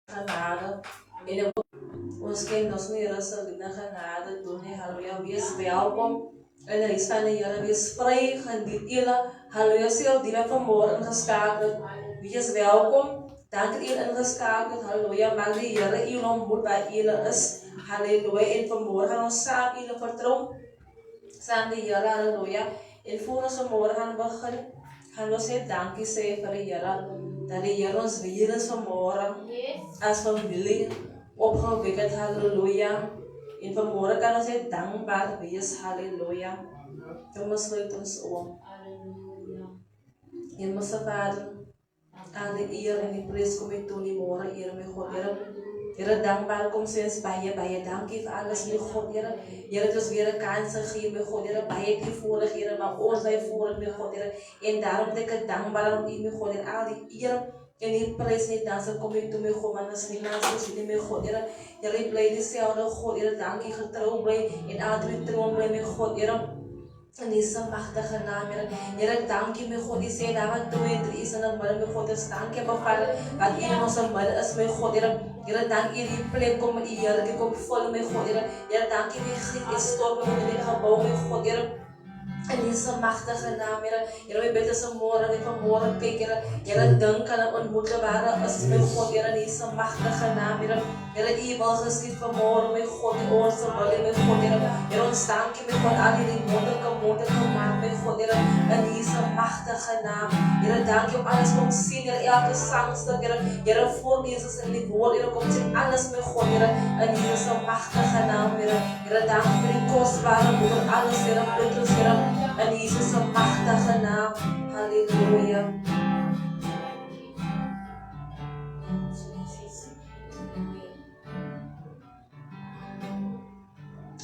Genade. In ons kind ons nie Here se genade doen nie. Halleluja. Wees welkom in die huis van die Here. Wees vry, geniet julle. Halleluja. Sê die wat vanmôre ingeskakel het. Wees welkom. Dankie dat u ingeskakel het. Halleluja. Mag die Here u ontmoet waar julle is. Halleluja. En vanmôre gaan ons saam julle vertrou. Saam die Here. Halleluja. En voor ons vanmôre gaan begin, gaan ons sê dankie sê vir die Here. Dat die Here ons weer is vanmôre as familie opgewek het. Halleluja. En vanmôre kan ons net dankbaar wees. Halleluja. Kom ons sluit ons oë. Hemelse Vader, aan die eer en die prys kom ek toe die môre, Here my God, Here dankbaar kom sê ons baie dankie vir alles, my God, Here het ons weer 'n kans gegee, my God, baie keer voorreg, maar ons by voorreg, my God, en daarom ben ek dankbaar om U, my God, al die eer en die prys net dan sal kom ek toe, my God, want as nie naast ons nie, my God, Here bly dieselfde, God, dankie getrou bly en altyd trouw bly, my God, in deze machtige naam, Heer, dank je, mijn God. Die zei dat wat 2 en 3 is in het midden, mijn God. Dus dank je, mijn Vader, wat in onze midden is, mijn God. Heer, dank je, die plek komt met die Heer, die komt vol, mijn God. Heer, dank je, die giet is stormen in dit gebouw, mijn God. Heer, in deze machtige naam, Heer, we bidden ze morgen en vanmorgen kijken, Heer, denk aan het ontmoeten waar is, mijn God, Heer, in deze machtige naam, Heer, die wil geschiet vanmorgen, mijn God, die oorzaak, mijn God, Heer, ons dank je, mijn God, al die moeilijke naam, mijn God, Heer, in deze machtige naam, Heer, dank je om alles komt zien, Heer, elke zangstuk, Heer, voor Jezus in die woord, Heer, komt zien alles, mijn God, Heer, in deze machtige naam, Heer, dank je voor die kostbare moeder, alles, Heer, prikkels, Heer, in Jezus' machtige naam. Halleluja.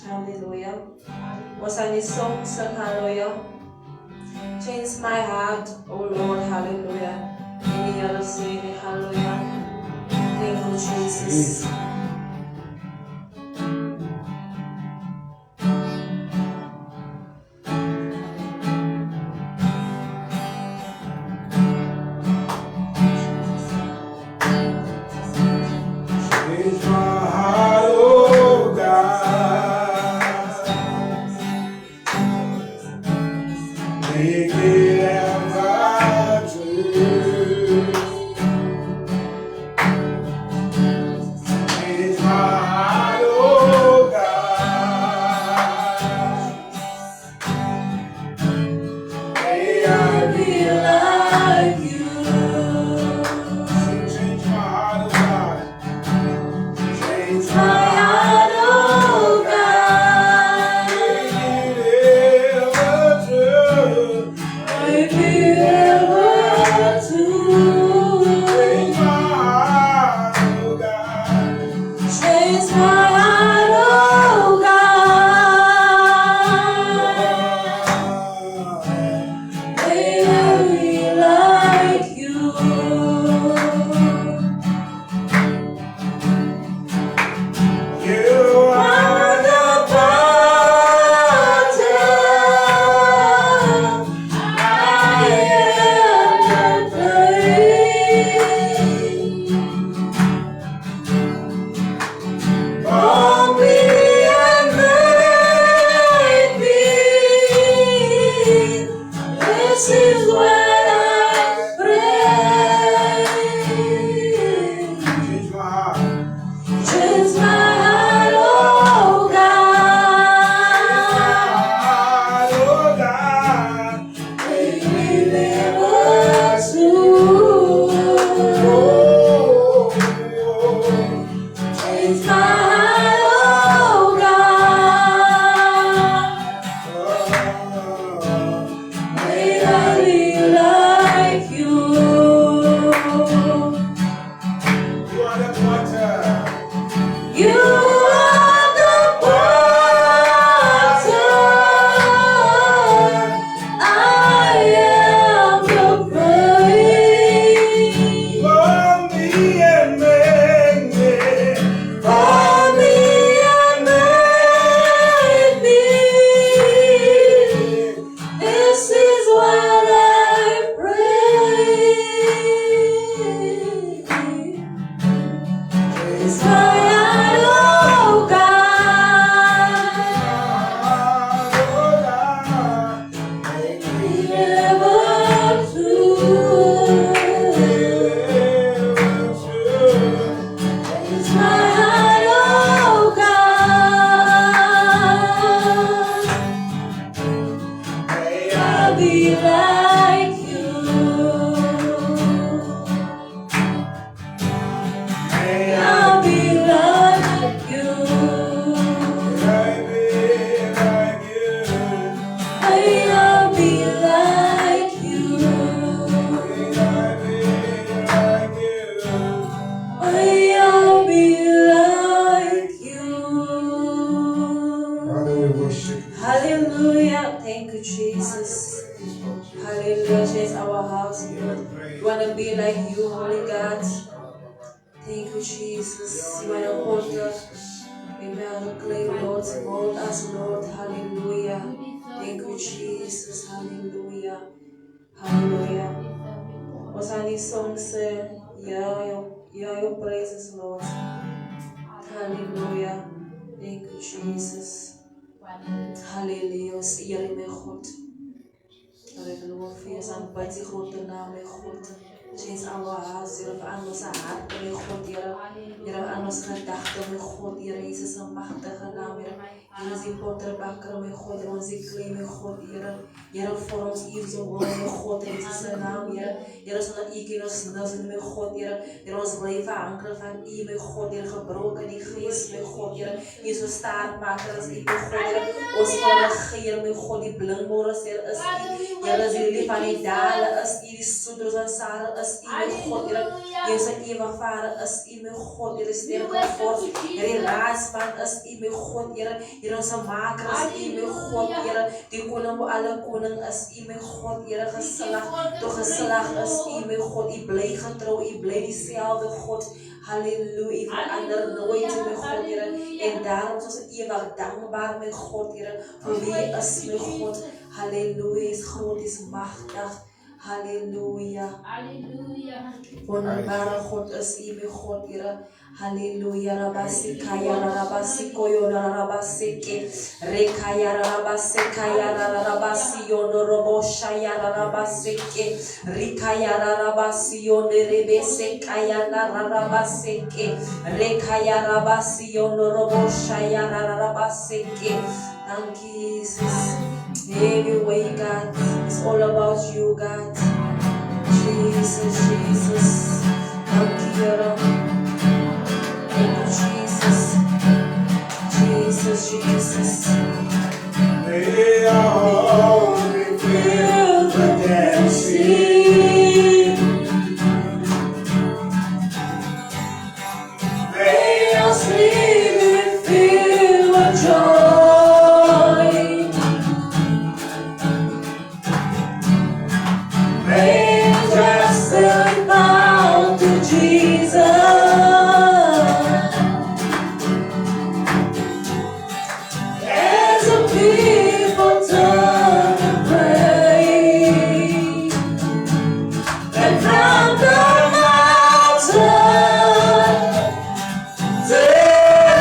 Halleluja. Was aan die song sing halleluja. Change my heart, oh Lord, halleluja. In die Here sê die halleluja. Thank you, Jesus. It's my idol God. Hallelujah. Thank you, Jesus. Hallelujah. Change our hearts, Lord. We want to be like you, Holy God. Thank you, Jesus. You are the potter. We are the clay, Lord. Mold us, Lord. Hallelujah. Thank you, Jesus. Hallelujah. Hallelujah. What's on these songs? Your praises, Lord. Hallelujah. Thank you, Jesus. Hallelujah. Eer my God. Hallelujah. Fees aan bid die grote naam, my God. Change our hearts, Here, verander ons hart, my God, Here. Here, verander ons gedagte, my God, Here. Jesus, een machtige naam, Here. Here is die potterbakker, my God, Here. Ons die klei, my God, Here. Here, voor ons eeuwse woord, my God, in Jesus' naam, Here. Here, zodat U kan ons nussen, my God, Here. Here, ons blijven ankeren van U, my God, Here. Gebroken die geest, my God, Here. U zo staartmaker als U, my God, Here. Ons van regeer, my God, die blindmoorders, Here, is U. Here, is die lief aan die dalen, is U. Die soeders en zaren, is U, my God, Here. Hier is een eeuwig vader, is U, my God, Here. Sterke voort, Here, die raadsman, is U, my God, Here. Hier onze maker, is U, my God, Here. Die koning voor alle koning, is U, my God, Here. Geslag, toch geslag, is U, my God. U blij getrouw, U blij diezelfde God. Halleluja, verander nooit, my God, Here. En daarom is ons eeuwig dankbaar, my God, Here. Voor wie is, my God. Halleluja, is groot, is machtig. Halleluja. Wonderbare God is U, my God, Here. Halleluja. Rabasikaya, Rabasikoyo, Rabasike. Rekaya, Rabasikaya, Rabasiyo, Roboshaya, Rabasike. Rikaya, Rabasiyo, Rebesekaya, Rabasike. Rekaya, Rabasiyo, Roboshaya, Rabasike. Thank you, Jesus. Every way, God, it's all about you, God. Jesus, Jesus. Thank you, Jesus. Jesus, Jesus. May all be filled with dancing. May your spirit fill with joy. May just bow to Jesus. As the people turn and pray, and from the mountain they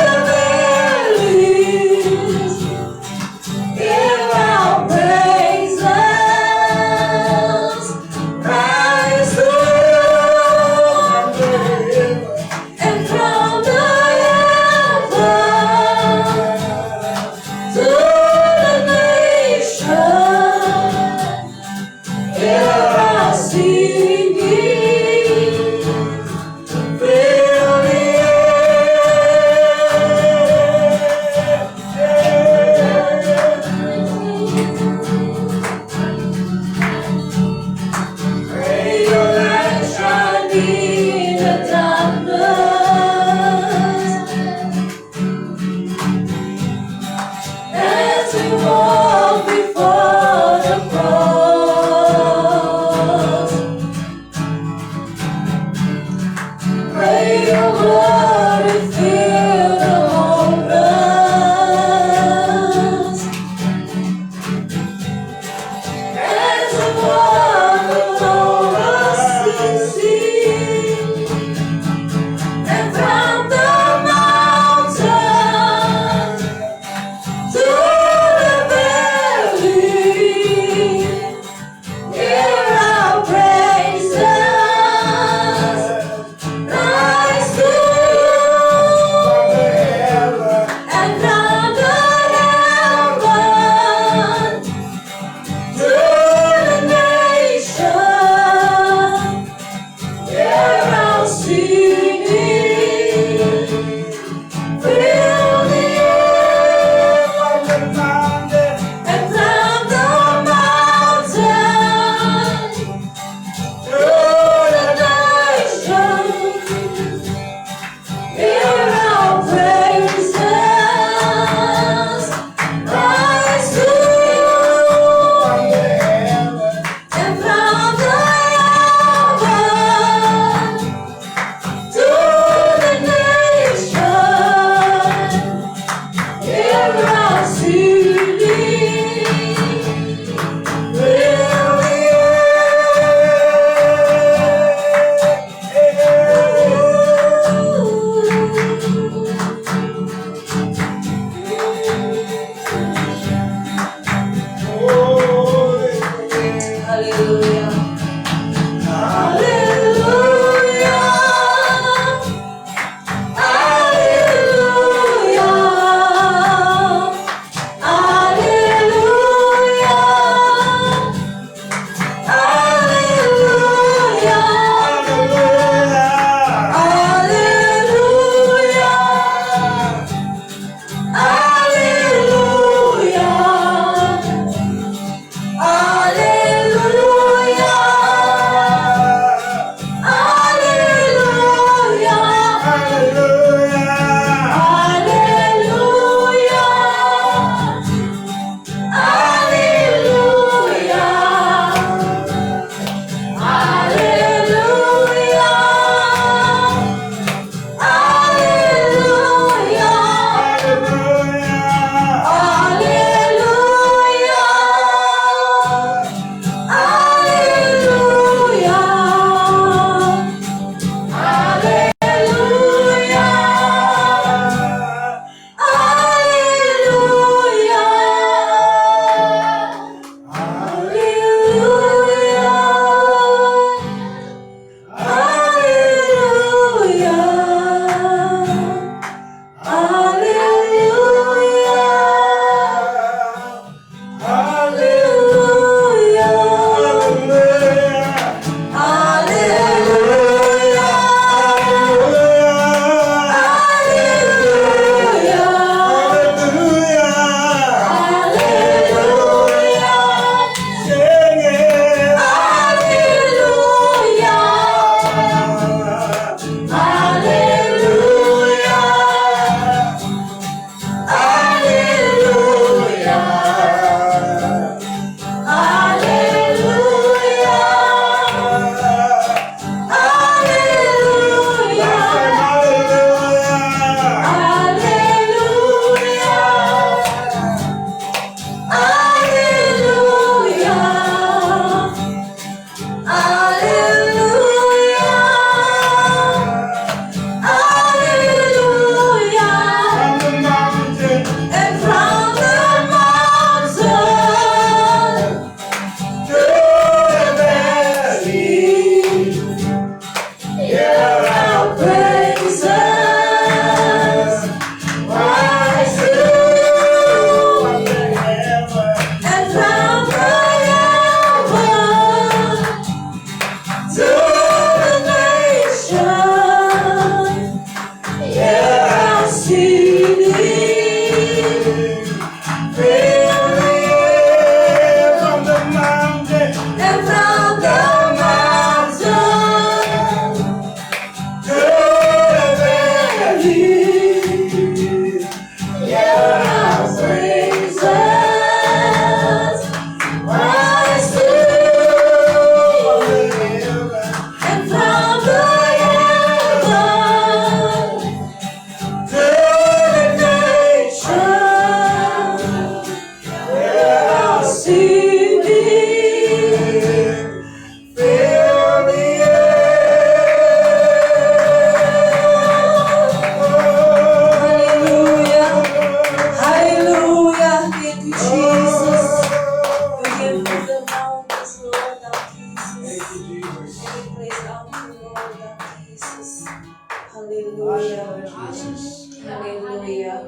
Hallelujah. Jesus. Hallelujah.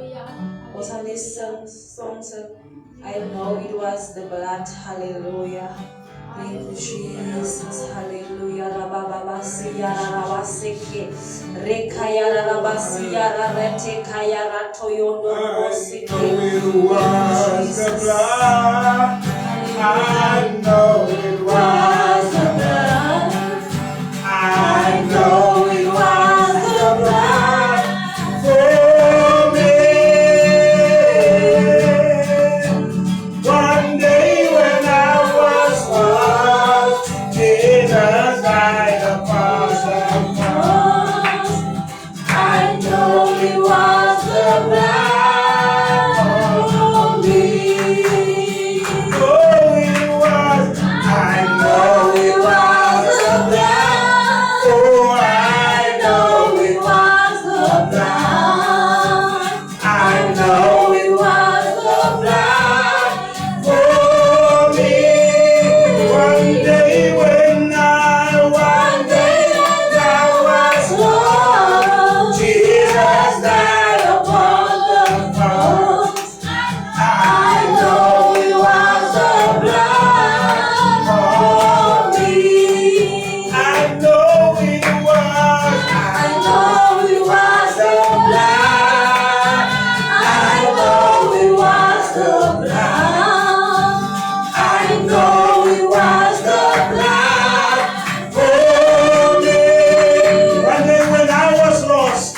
Was on this song, I know it was the blood. Hallelujah. Thank you, Jesus. Hallelujah. Rabababasiya rabasike. Rekaya rabasiya rete kaya ratoyondo bosike. It was the blood. I know it was the blood. I know it was the blood for me. One day when I was lost, Jesus died upon the cross. I know it was the blood for me. Oh, it was. I know it was the blood. Oh, I know it was the blood. I know it was the blood for me. One day when I was lost, Jesus died upon the cross. I know it was the blood for me. I know it was. I know it was the blood. I know it was the blood. I know it was the blood for me. One day when I was lost.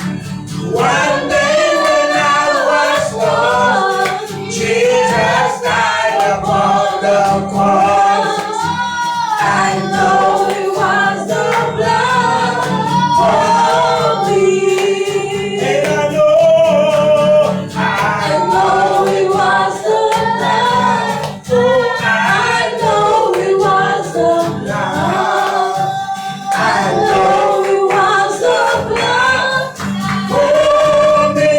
One day when I was lost, Jesus died upon the cross. I know it was the blood for me. And I know it was the blood. Oh, I know it was the blood. I know it was the blood for me.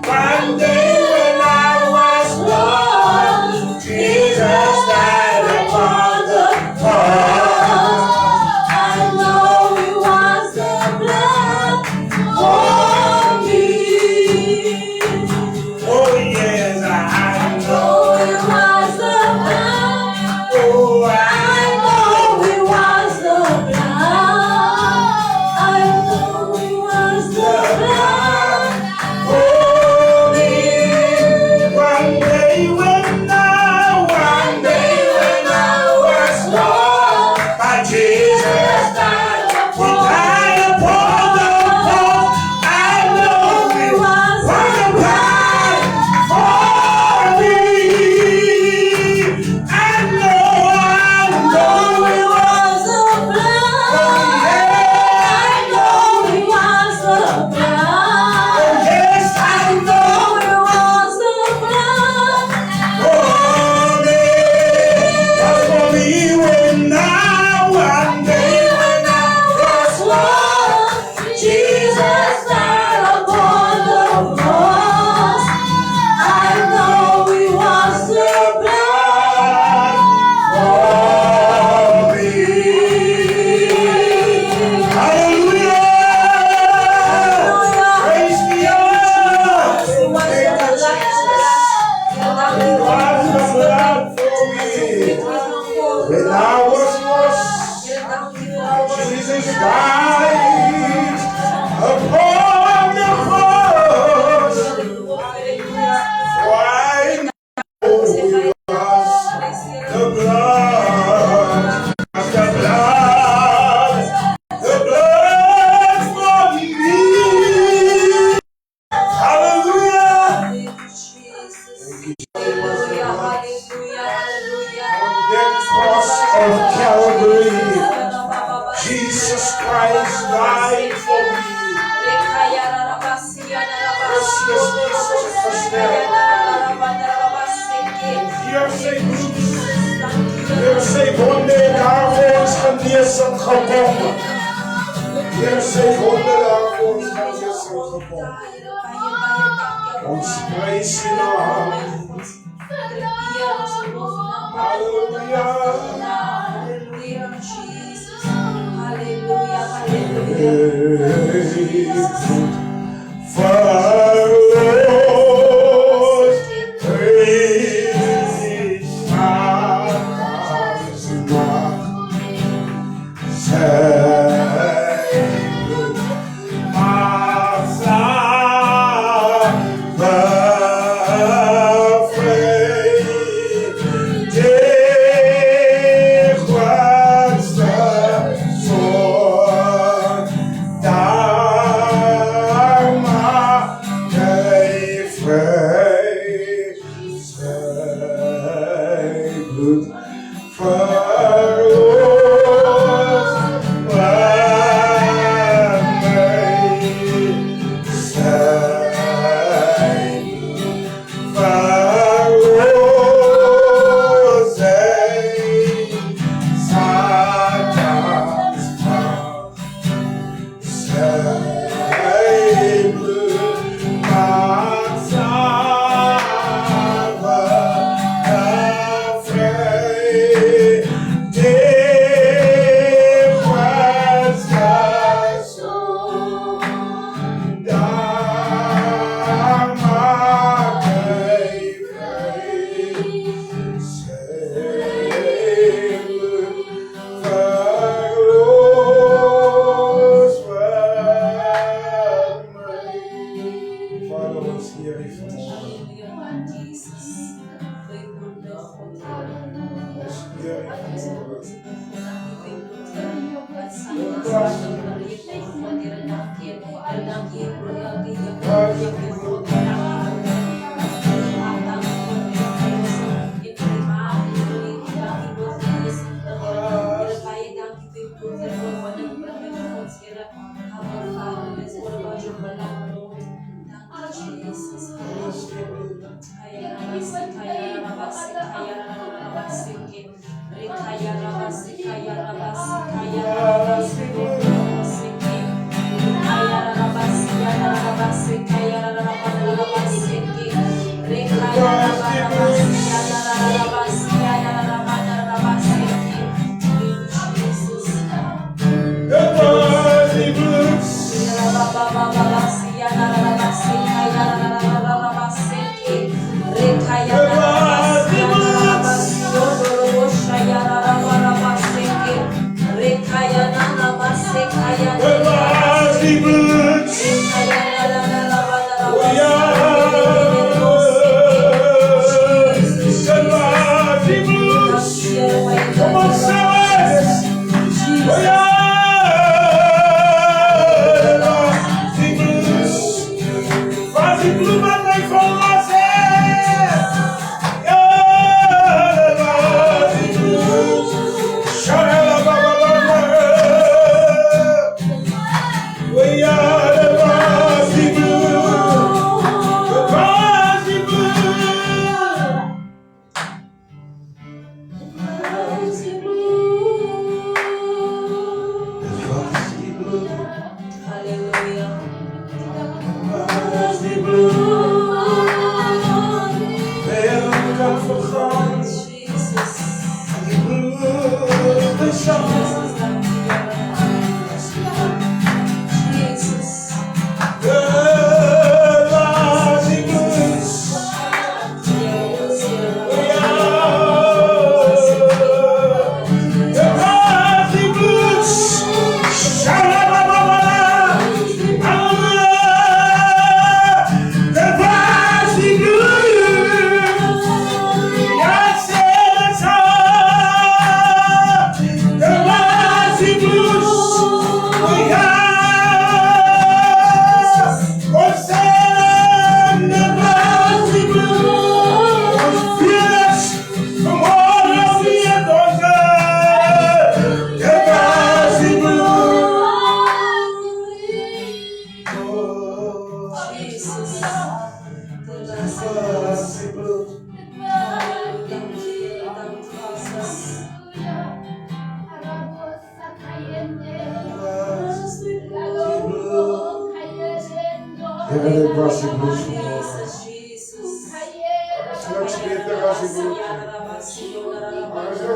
One day when I was lost, Jesus died upon the cross. I know it was the blood for me. Oh yes, I know it was the blood. Oh, I know it was the blood. I know it was the blood for me. One day when I was lost, my Jesus died upon the cross. I know it was the blood for me. I know it was the blood. I know it was the blood. Yes, I know it was the blood for me. That's for me when one day when I was lost, Jesus died upon the cross. I know it was the blood for me. Hallelujah! Praise the Lord! Thank you, Jesus. It was the blood for me. When I was lost, Jesus died upon the cross. Why know it was the blood, the blood for me. Hallelujah. On that cross of Calvary, Jesus Christ died for me. Precious Heer sê wonde daarvoor is genesing gekom. Heer sê wonde daarvoor is genesing gekom. Ons prys U naam. Hallelujah. Hallelujah, Jesus. Hallelujah, hallelujah.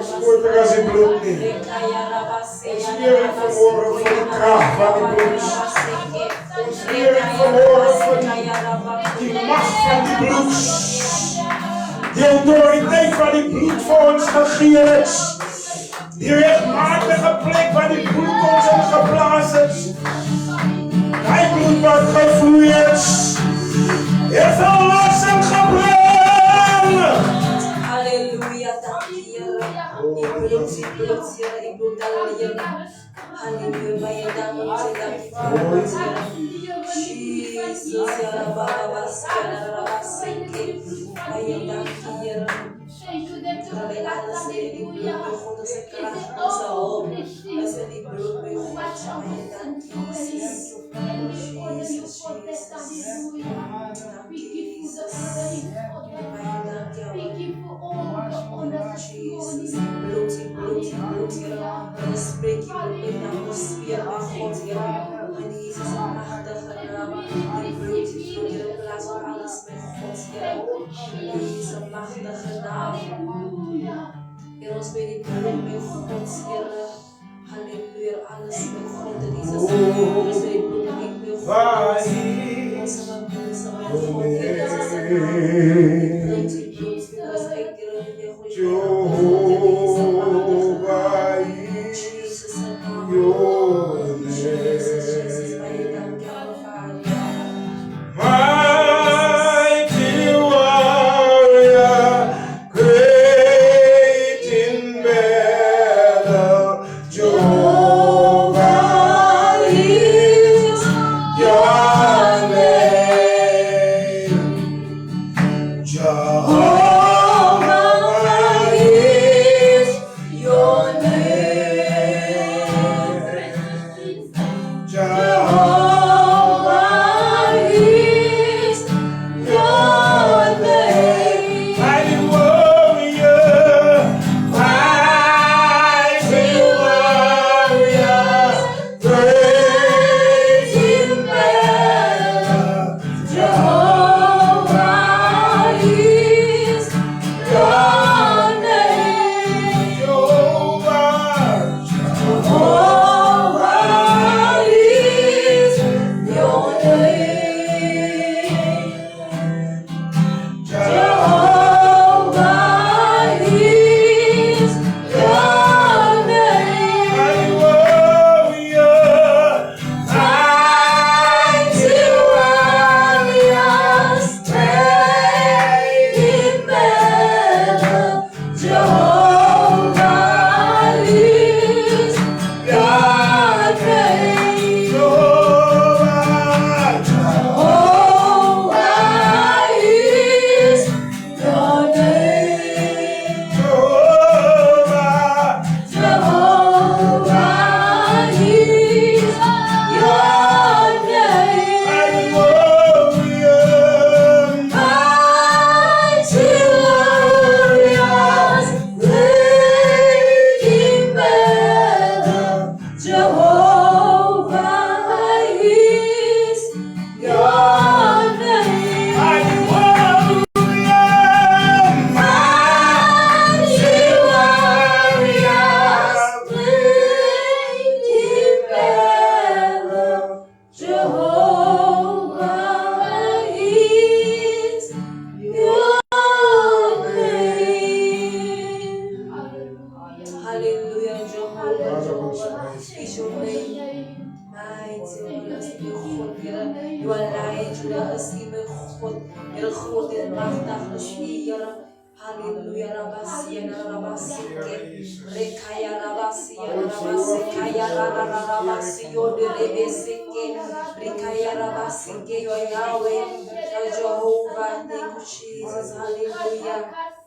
Jesus. because het bloed niet. Ons Heer vermogen voor de kracht van die bloed. Ons Heer vermogen voor die macht van die bloed. Die autoriteit van die bloed voor ons gegeven is. Die rechtmatige plek waar die bloed ons in geblazen is. Die bloed wat gevloeid is. Heeft verlossing gebracht. Halleluja, dank je, Heer. Ik bloed, Heer. Ik bloed al, Heer. Halleluja, bij je dank je, dank je voor ons, Heer. Jesus, Heer, Babas, Heer, Rabas, bij je dank je, Heer. Terwijl alles in die bloed bij God is een kracht, onze hoop. Als we die bloed bij God, bij je dank je, Jesus. Jesus, Jesus. Dank je, Jesus. Jesus, bloed, Heer. We spreken je in de atmosfeer van God, Heer. En Jezus, een machtige naam. Die bloed, Heer, in plaats van alles met God, Heer. Jezus, een machtige naam. Heer, ons bij die bloed met God, Heer. Halleluja, alles met God, Jezus. Ons bij die bloed met God, Jezus. God, Jezus.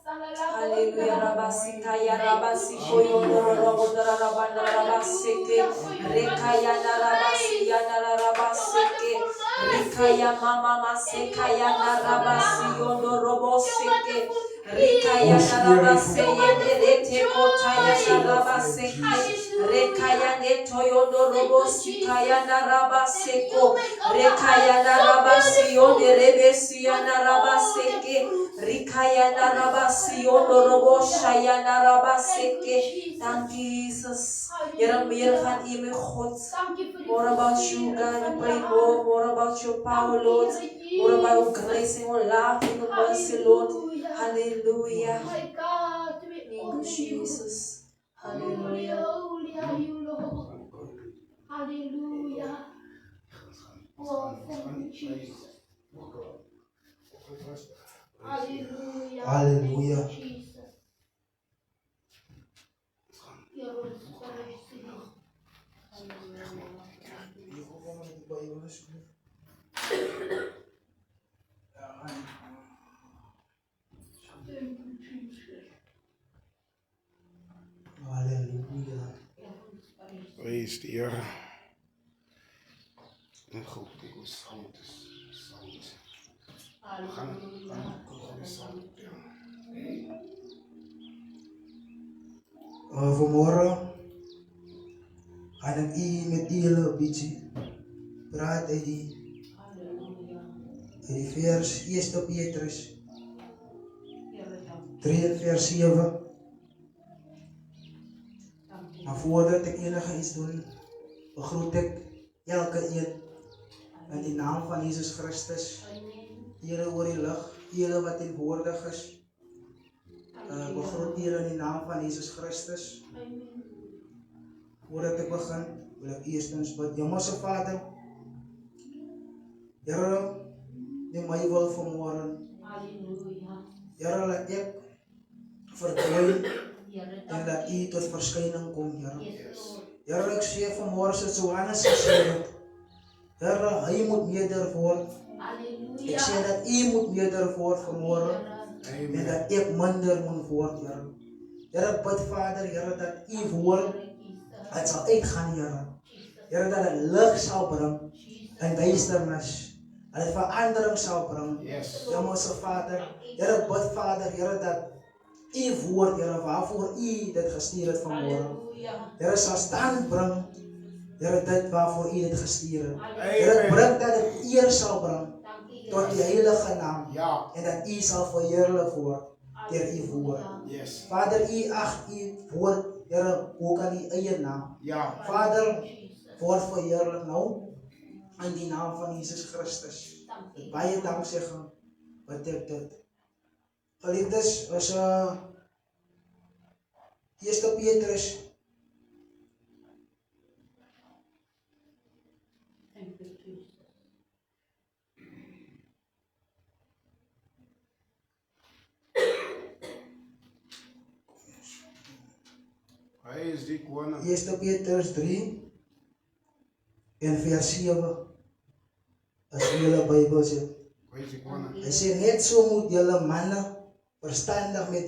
Hallelujah, Rabasika, Yarabasiko, Yorobodara, Rabaseke, Rekaya, Narabasia, Narabaseke, Rekaya, Mama Maseka, Narabasi, Yoroboseke, Rikaya narabase yenderete kotaya narabase rekaya netoyondo robosi kaya narabase ko rekaya narabasi yonderebesi narabase ke rikaya narabasi yondo robosha ya narabase ke. Thank you, Jesus. Here meer van U, my God. More about you, God. We pray more about your power, Lord. More about your grace and your love and your mercy, Lord. Hallelujah. My God, we Thank you, honor you. Jesus. Hallelujah. Holy are you, Lord. Hallelujah. Oh, thank you, Jesus. Hallelujah. Hallelujah. Thank you, Jesus. Your Holy Spirit is here. Thank you, Jesus. Hallelujah. Your Holy Spirit is here. Praise the Heer. En goed, ik was sound. Hallelujah. Vanmorgen ga ik met jullie een beetje praten uit die vers 1 Petrus 3 en vers 7. Maar voordat ik enige iets doe, begroet ik elke een in de naam van Jezus Christus. Jullie oor die lig, jullie wat teenwoordig is. Begroet jullie in de naam van Jezus Christus. Voordat ik begin, wil ik eerstens bid. Hemelse Vader, Here, die mij wil vanmorgen. Here, laat ik verdwijnen en dat U tot verschijning komt, Here. Here, ik zie vanmorgen zoals Johannes gezegd het. Here, Hij moet meerder worden. Ik zie dat U moet meerder worden vanmorgen. En dat ik minder moet worden, Here. Here, ik bid, Vader, Here, dat U woord het zal uitgaan, Here. Here, dat het licht zal brengen en duisternis. Dat het verandering zal brengen. Hemelse Vader, Here, ik bid, Vader, Here, dat U woord, Here, waarvoor U dit gestuurd het vanmorgen. Here, zal stand brengen. Here, dit waarvoor U dit gestuurd het. Here, brengt dat het eer zal brengen tot die heilige naam. En dat U zal verheerlijk worden door U woord. Vader, U acht U woord, Here, ook aan die eie naam. Vader, word verheerlijk nou in die naam van Jezus Christus. Met baie dank zeggen, wat ik dit. Geliefdes, as 1 Petrus Thank you, Jesus. Hij is die koning. 1 Petrus 3 en vers 7. As jullie Bijbel zit. Hij is die koning. Hij zegt, net zo moet jullie mannen verstandig met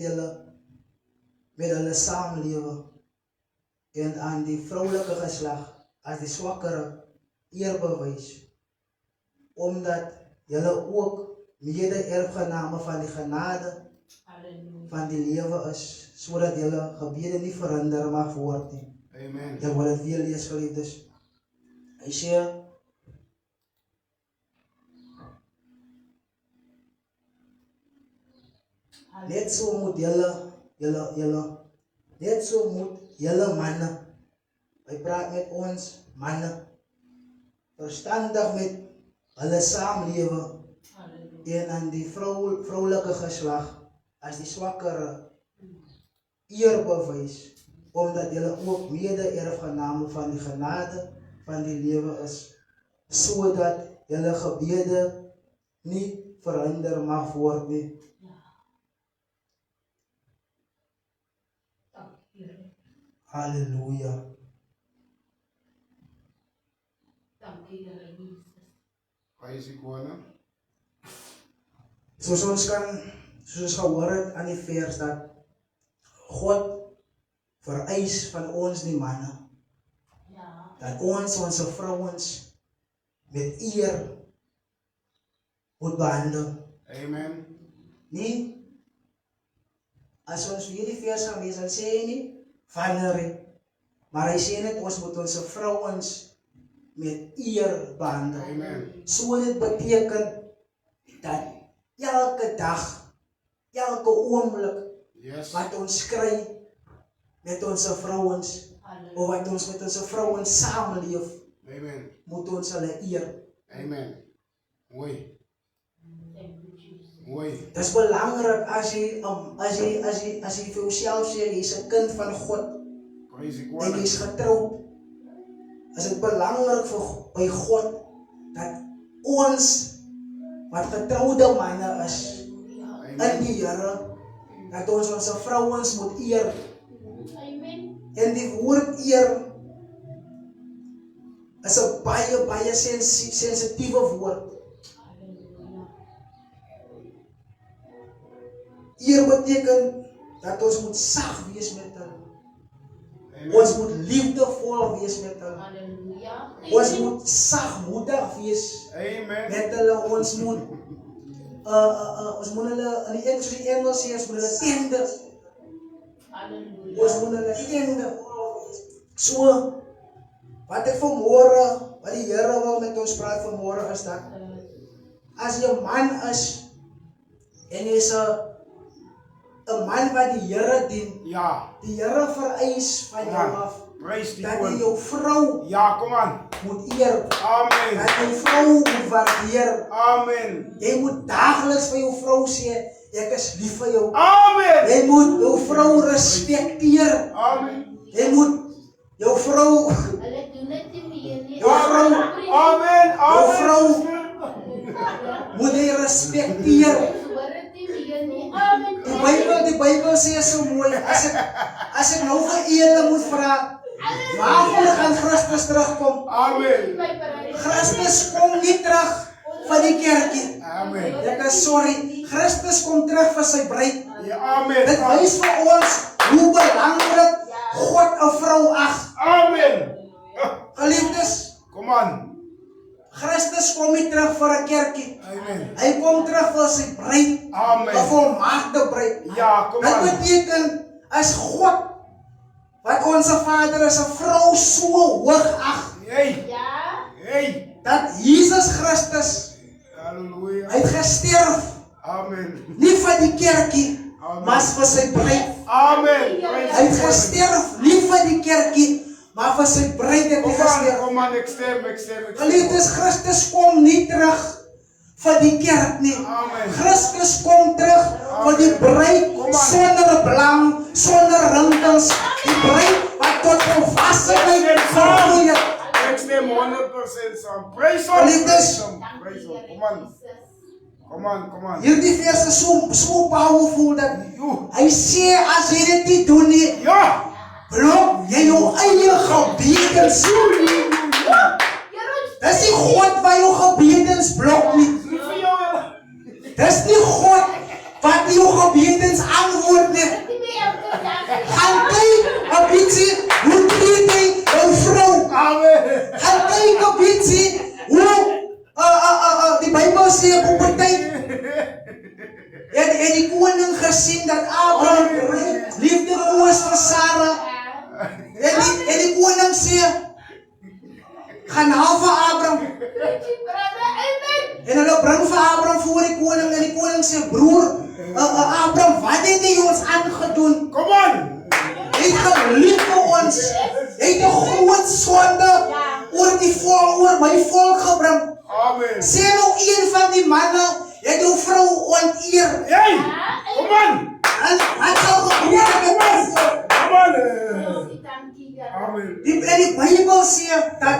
hulle samenleven. En aan die vrouwelijke geslacht, als die zwakkere, eer bewys. Omdat jullie ook mede-erfgenamen van die genade van die leven is, zodat jullie gebeden niet veranderd mag worden. Amen. Ik wil het weer lezen, geliefdes. Hij zegt, net zo moet jullie mannen, wij praten met ons mannen, verstandig met hulle samenleven en aan die vrouwelijke geslacht, als die zwakkere eer bewys, omdat jullie ook mede-erfgenamen van die genade van die leven is, zodat jullie gebeden niet veranderd mag worden. Halleluja. Dank u, Heer Jezus. Hij is die koning. Soos ons gehoor het aan die vers dat God vereis van ons die mannen, dat ons onze vrouwens met eer moet behandelen. Amen. Nie as ons vir hierdie vers gaan lees, dan sê hy nie wanneer nie, maar hy sê net ons moet ons vrouens met eer behandel. Amen. So dit beteken dat elke dag, elke oomblik Yes. wat ons kry met ons vrouens, of wat ons met ons vrouens saamleef, Amen. moet ons hulle eer. Amen. Mooi. Mooi. Dit is belangrik as jy vir jouself sê, jy is 'n kind van God, Praise die en koning. jy is getroud, is dit belangrik by God, dat ons, wat getrouwde manne is, in die Here, dat ons onze vrouwens moet eer. En die woord eer is 'n baie sensitieve woord. Eer beteken dat ons moet sag wees met hulle. Ons moet liefdevol wees met hulle. Ons moet sagmoedig wees Amen. met hulle. Ons moet hulle in die Engels sê, ons moet hulle tender. Ons moet hulle tender. So, wat ek vanmôre, wat die Here wil met ons praat vanmôre is dat, as jy 'n man is, en jy is 'n man wat die Here dien, Ja. die Here vereis van Kom jou aan. af, Praise die dat jy koning. jou vrou Ja, kom aan. moet eer, Amen. dat jou vrou moet waardeer. Amen. Jy moet daagliks vir jou vrou sê, ek is lief vir jou. Amen. Jy moet jou vrou respekteer. Amen. Jy moet jou vrou, Amen. Amen. jou Amen. vrou moet jy respekteer. Die Bybel sê so mooi, as ek nou vir julle moet vra, waarvoor gaan Christus terugkom? Amen. Christus kom nie terug van die kerkie. Amen. Ek is sorry, Christus kom terug vir sy bruid. Ja, amen. Dit wys vir ons hoe belangrik God 'n vrou ag. Amen. Geliefdes, Kom aan. Christus kom nie terug vir 'n kerkie. Amen. Hy kom terug vir sy bruid, 'n Amen. volmaakte bruid. Ja, kom Dit aan. beteken, as God, wat onze Vader is, 'n vrou so hoog ag, Hey. Hey. dat Jesus Christus, Halleluja. hy het gesterf, Amen. nie vir die kerkie, Amen. maar vir sy bruid. Amen. Praise Hy het the Lord. gesterf, nie vir die kerkie, maar vir sy bruid het hy gesterf. Kom aan, ek stem. Geliefdes, Christus kom nie terug vir die kerk nie. Amen. Christus kom terug vir die bruid sonder belang, sonder rinkels. Die bruid wat tot volwassenheid gegroei het. Ek stem 100% saam. Praise hom. Geliefdes. Praise hom. Kom aan. Kom aan, kom aan. Hierdie vers is so powerful dat Jo. hy sê, as jy dit nie doen nie, Ja. blok jy jou eie gebedens. Dis nie God wat jou gebedens blok nie. Niet vir jou. Dis nie God wat nie jou gebedens antwoord nie. Gaan kyk, 'n bietjie, hoe treed hy jou vrou? Amen. Gaan kyk 'n bietjie, hoe die Bybel sê op 'n tyd het die koning gesien dat Abraham liefde was vir Sara. En die koning sê, gaan haal vir Abraham. En hulle bring vir Abraham voor die koning, en die koning sê, broer, Abraham, wat het jy ons aangedoen? Kom aan. Hy het gelief vir ons. Hy het 'n groot sonde oor my volk gebring. Amen. Sê nou een van die manne, het jou vrou onteer. Hey. Kom aan. En wat sal gebeur met ons? Kom aan. Amen. Die Bybel sê dat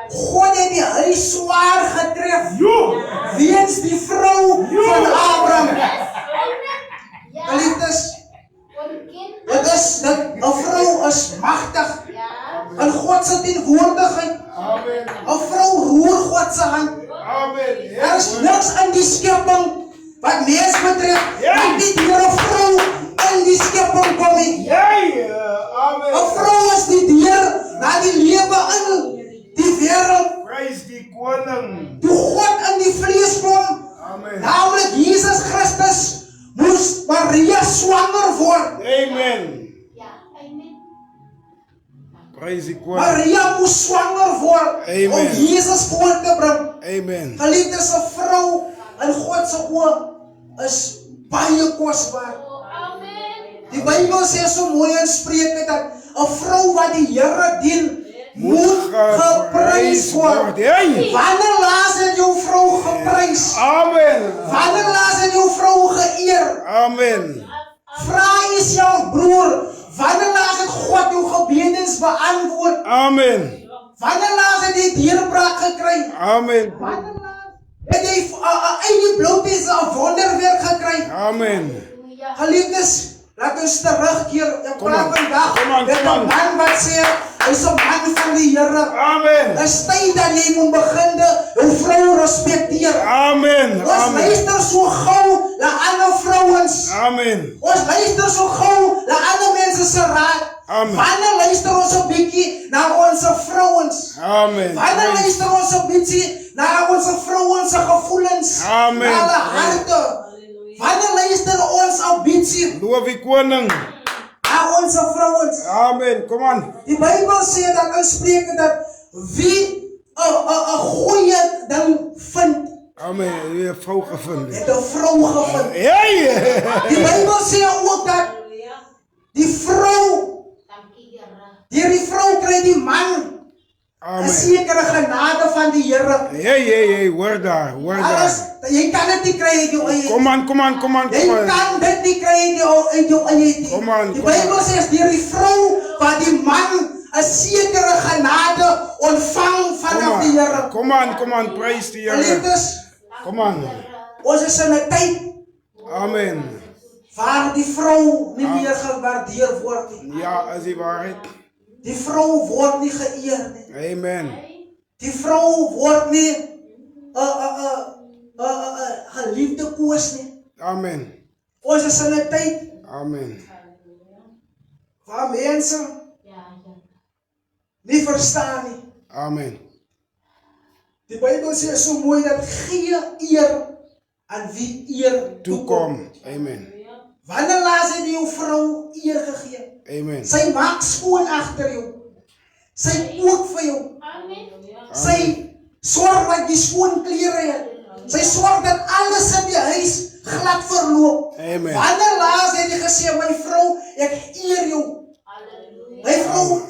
God het die huis swaar getref Jo. weens die vrou van Abraham. Geliefdes, dat 'n vrou is magtig in God se teenwoordigheid. Amen. 'n Vrou roer God se hand. Amen. Daar is niks in die skepping wat mens betref wat nie deur 'n vrou in die skepping kom nie. Hey. Amen. 'n Vrou is die deur na die lewe in die wêreld. Praise die koning. Toe God in die vlees kom, Amen. naamlik Jesus Christus, moes maar Maria swanger word. Amen. Praise die Koning. Maria moes swanger word Amen. om Jesus voor te bring. Amen. Geliefdes, 'n vrou in God se oë is baie kosbaar. Die Bybel sê so mooi in Spreuke dat 'n vrou wat die Here dien moet geprys word. Hey. Wanneer laas het jou vrou geprys? Amen. Wanneer laas het jou vrou geëer? Amen. Vra jouself, broer, wanneer laas het God jou gebedes beantwoord? Amen. Wanneer laas het jy deurbraak gekry? Amen. Wanneer laas het jy uit die blokkies 'n wonderwerk gekry? Amen. Geliefdes, laat ons terugkeer. Ek Kom praat aan, vandag kom aan, met kom aan. 'n man wat sê hy's 'n man van die Here. Amen. Dit is tyd dat jy moet begin jou vrou respekteer. Amen. Ons Amen. luister so gou na ander vrouens. Amen. Ons luister so gou na ander mense se raad. Amen. Wanneer luister ons 'n bietjie na ons vrouens? Amen. Wanneer luister ons 'n bietjie na ons vrouens se gevoelens? Amen. Na hulle harte. Wanneer luister ons 'n bietjie Loof die Koning. na ons vrouens? Amen. Kom aan. Die Bybel sê dat in Spreuke dat wie 'n goeie ding vind, Amen. Jy het 'n vrou gevind. het 'n vrou gevind. Hey. Die Bybel sê ook dat die vrou, deur die vrou kry die man 'n Amen. sekere genade van die Here. Hey. Hoor daar. Hoor Alles, daar. jy kan dit nie kry uit jou eie. Kom aan. Jy kan dit nie kry uit jou eie. Kom aan, Die kom Bybel aan. sê as deur die vrou wat die man 'n sekere genade ontvang vanaf die Here. Kom aan. Praise die Here. Geliefdes, Kom aan. ons is in 'n tyd Amen. waar die vrou nie meer gewaardeer word nie. Ja, is die waarheid. Die vrou word nie geëer nie. Amen. Die vrou word nie 'n geliefde koos nie. Amen. Ons is in 'n tyd Amen. waar mense nie verstaan nie. Amen. Die Bybel sê so mooi dat gee eer aan wie eer toekom. Toekom. Amen. Wanneer laas het jy jou vrou eer gegee? Amen. Sy maak skoon agter jou. Sy kook vir jou. Sy sorg dat jy skoon klere het. Sy sorg dat alles in die huis glad verloop. Amen. Wanneer laas het jy gesê, my vrou, ek eer jou. My vrou,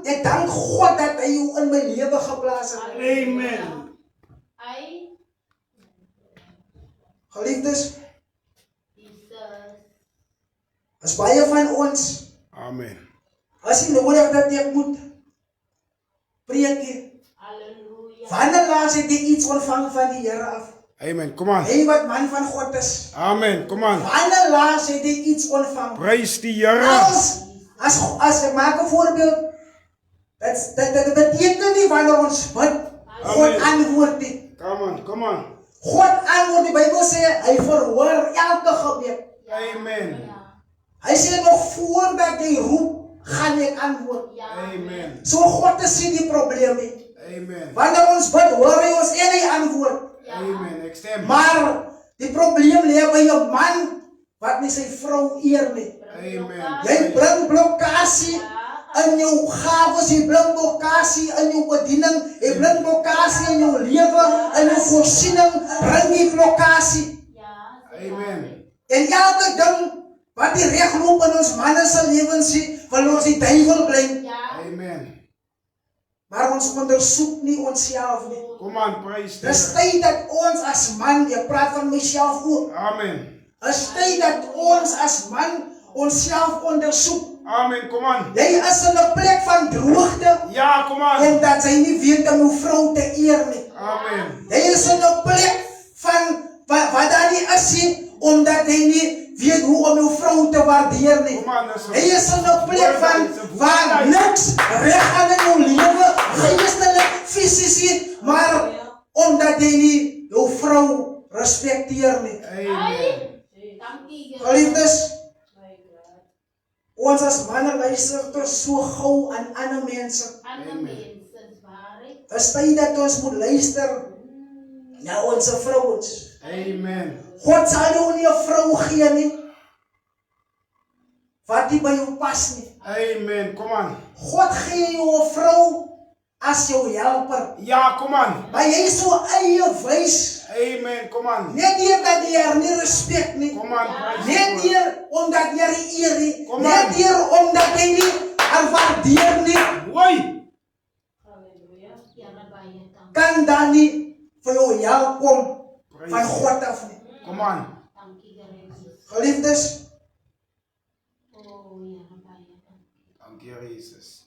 ek dank God dat hy jou in my lewe geplaas het. Amen. Geliefdes, as baie van ons, Amen. as jy nodig dat ek moet preek nie. Wanneer laas het jy iets ontvang van die Here af? Amen. Kom aan. Hy wat man van God is. Amen. Kom aan. Wanneer laas het jy iets ontvang? Praise die Here. As ek maak 'n voorbeeld, dat beteken nie wanneer ons bid, God Amen. antwoord nie. Kom aan. God antwoord, die Bybel sê, hy verhoor elke gebed. Amen. Hy sê nog voordat jy roep, gaan ek antwoord. Amen. So God te sien die probleem nie. Amen. Wanneer ons bid, hoor hy ons en hy antwoord. Amen. Ek stem. Maar die probleem lê by 'n man wat nie sy vrou eer nie. Amen. Jy bring blokkade in jou gawes, jy bring blokkade in jou bediening, jy bring blokkade in jou lewe, in jou voorsiening, bring jy blokkade. Amen. En elke ding wat die reg loop in ons manne se lewens sien, wil ons die duiwel blame. Amen. Maar ons ondersoek nie onsself nie. Kom aan. Praise die Dis Here. tyd dat ons as man, ek praat van myself ook, Amen. is tyd dat ons as man onsself ondersoek. Amen. Kom aan. Jy is in 'n plek van droogte, Ja, kom aan. omdat jy nie weet om jou vrou te eer nie. Amen. Jy is in 'n plek van wat daar nie is nie, omdat jy nie weet hoe om jou vrou te waardeer nie. Kom aan. Dis Jy is in 'n plek van waar niks reg gaan in jou lewe, geestelik, fisies, maar omdat jy nie jou vrou respekteer nie. Amen. Geliefdes, ons as manne luister tot so gou aan ander mense. Dis tyd dat ons moet luister na ons vrouens. Amen. God sal jou nie 'n vrou gee nie wat nie by jou pas nie. Amen. Come on. God gee jou 'n vrou as jou helper. Ja, come on. Maar jy is so eie wys. Amen. Come on. Net deur dat jy haar nie respek nie. Come on. Praise Net the Lord. deur omdat jy haar nie eer nie. Kom Net aan. deur omdat jy nie haar waardeer nie. Woi. Kan dan nie vir jou help kom van Praise. God af nie. Come on. Geliefdes, Dank je, Jesus.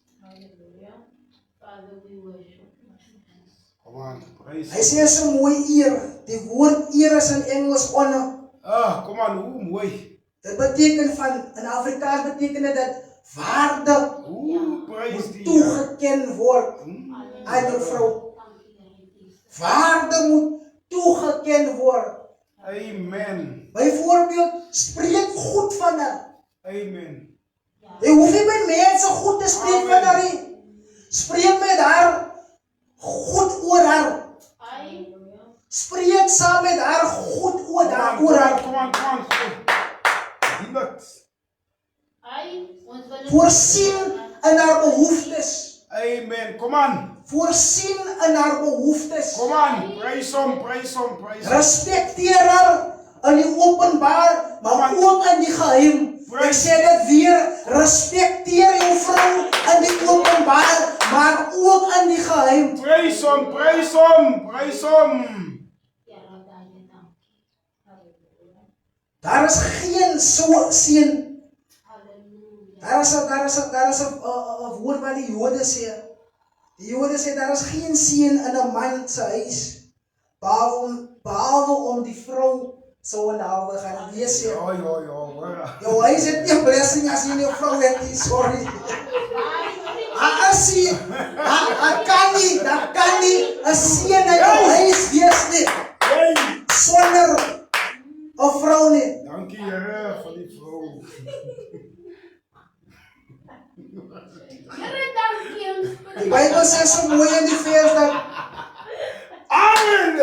Come on. Praise. hy sê so mooi eer. Die woord eer is in Engels honor. Ah, come on. Hoe mooi. Dit beteken in Afrikaans beteken dit dat waarde Hoe praise die Here. toegeken word aan jou vrou. Waarde moet toegeken word. Amen. Byvoorbeeld, spreek goed van haar. Amen. Jy hoef nie met mense goed te spreek van haar nie. Spreek met haar goed oor haar. Spreek saam met haar goed oor haar. Come on. Come on. Come on. Dien het. Voorsien in haar behoeftes. Amen. Come on. Voorsien in haar behoeftes. Come on. Praise him. Praise him. Praise him. Respecteer haar in die openbaar, maar ook in die geheim. Ek sê dit weer, respecteer jou vrou in die openbaar, maar ook in die geheim. Praise him. Praise him. Praise him. Daar is geen so seën. Daar is 'n woord wat die Jode sê. Die Jode sê daar is geen seën in 'n man se huis behalwe om die vrou so naby gaan wees. Ja, hoor. Jou huis het nie 'n blessing as jy nie 'n vrou het nie, sorry. Daar kan nie 'n seën in jou huis wees nie Hey. sonder 'n vrou nie. Dankie Here vir die vrou. Die Bybel sê so mooi in die vers dat Amen.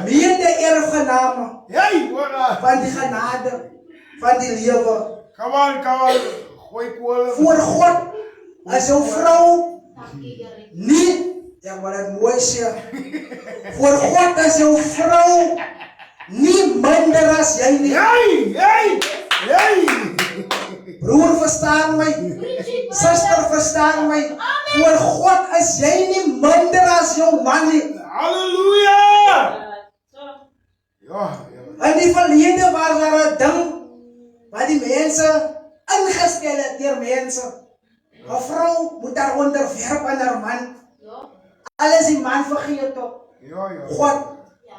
mede-erfgename Hey, hoor. van die genade van die lewe. Come on. Gooi kool. Voor God is jou vrou nie, ja maar dit mooi sê, voor God is jou vrou nie minder as jy nie. Hey. Broer, verstaan my. Suster, verstaan my. Voor God is jy nie minder as jou man nie. Halleluja. Ja. In die verlede was daar 'n ding wat die mense ingestel het deur mense. 'n Vrou moet haar onderwerp aan haar man. Alles die man vergeet op. Ja. God,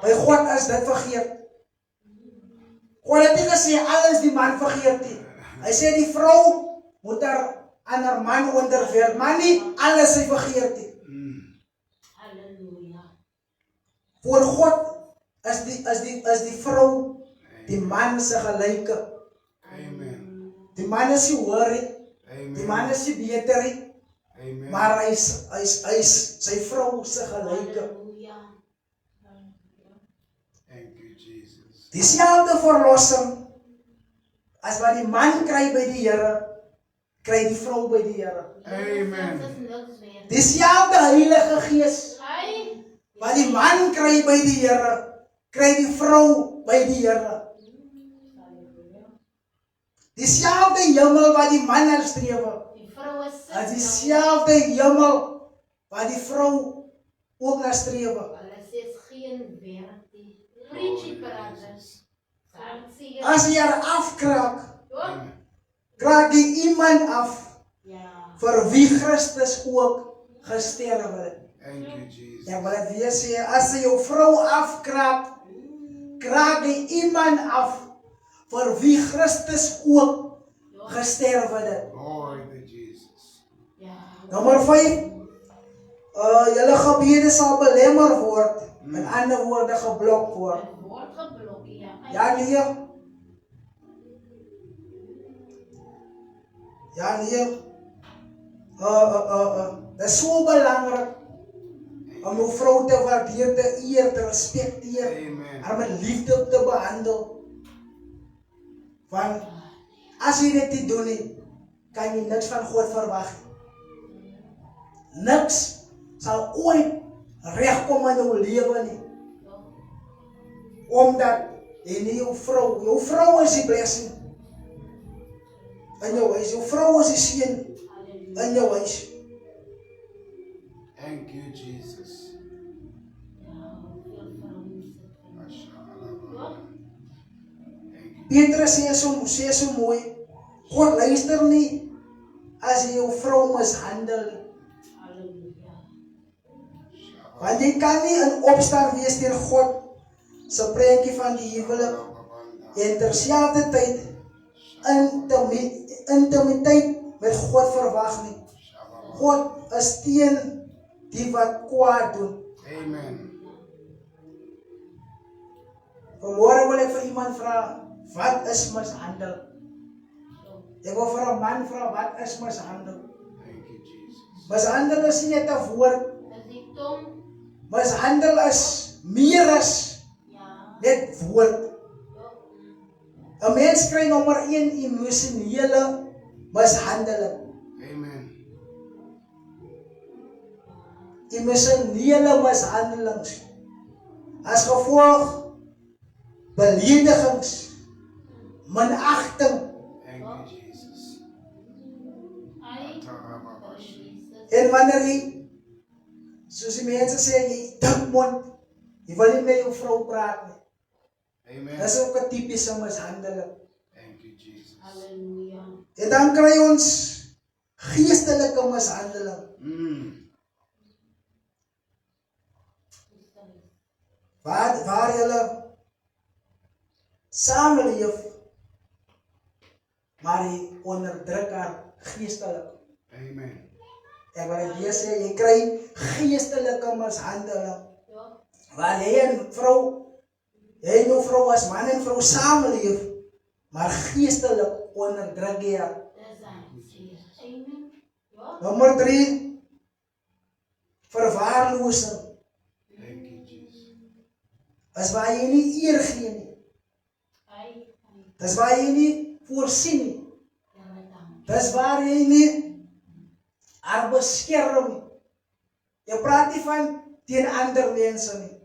by God is dit vergeet. God het nie gesê alles die man vergeet nie. Hy sê die vrou moet haar aan haar man onderwerp, maar nie alles sy vergeet nie. Voor God is die vrou die man se gelyke. Amen. Die man is nie hoor nie. Die man is nie beter nie, Amen. maar hy is sy vrou se gelyke. Thank you, Jesus. Dieselfde verlossing as wat die man kry by die Here, kry die vrou by die Here. Amen. Dieselfde Heilige Gees wat die man kry by die Here, kry die vrou by die Here. Dieselfde hemel wat die man nastreef, is dieselfde hemel wat die vrou ook nastreef. As jy haar afkraak, kraak jy iemand af vir wie Christus ook gesterf het. Thank you, Jesus. Ja, maar dit weer sê, as jy jou vrou afkraak, kraak jy iemand af vir wie Christus ook gesterf het. Glory to Jesus. Nommer 5. Julle gebede sal belemmer word, met ander woorde geblok word. Ja, nee. Ja, nee. Dit is so belangrik om jou vrou te waardeer, te eer, te respecteer, Amen. haar met liefde te behandel. Want As jy dit nie doen nie, kan jy niks van God verwag nie. Niks sal ooit regkom in jou lewe nie. Omdat jy nie jou vrou is die blessing in jou huis, jou vrou is die seën in jou huis. Thank you, Jesus. Petrus sê so mooi, God luister nie as jy jou vrou mishandel nie. Want jy kan nie in opstand wees teen God se prentjie van die huwelik en terselfdertyd intimiteit met God verwag nie. God is teen die wat kwaad doen. Amen. Vanmorgen wil ek vir iemand vra, wat is mishandel? Ek wil vir 'n man vra, wat is mishandel? Thank you, Jesus. Mishandel is nie net 'n woord. Mishandel is meer as net woord. 'n Mens kry nommer 1 emosionele mishandeling. Amen. Emosionele mishandelings. As gevolg beledigings, minagting. Thank you, Jesus. En wanneer jy, soos die mense sê, jy dikmond, jy wil nie met jou vrou praat nie. Amen. Dis ook 'n tipiese mishandeling. Thank you, Jesus. En dan kry ons geestelike mishandeling. Waar julle saamleef, maar jy onderdruk haar geestelik. Amen. En wat jy sê, jy kry geestelike mishandeling. Waar jy en jou vrou as man en vrou saamleef, maar geestelik onderdruk jy haar. Nommer 3, verwaarlosing. Thank you, Jesus. Is waar jy nie eer gee nie. Dis waar jy nie voorsien nie. Dis waar jy nie haar beskerm nie. Jy praat nie van teen ander mense nie.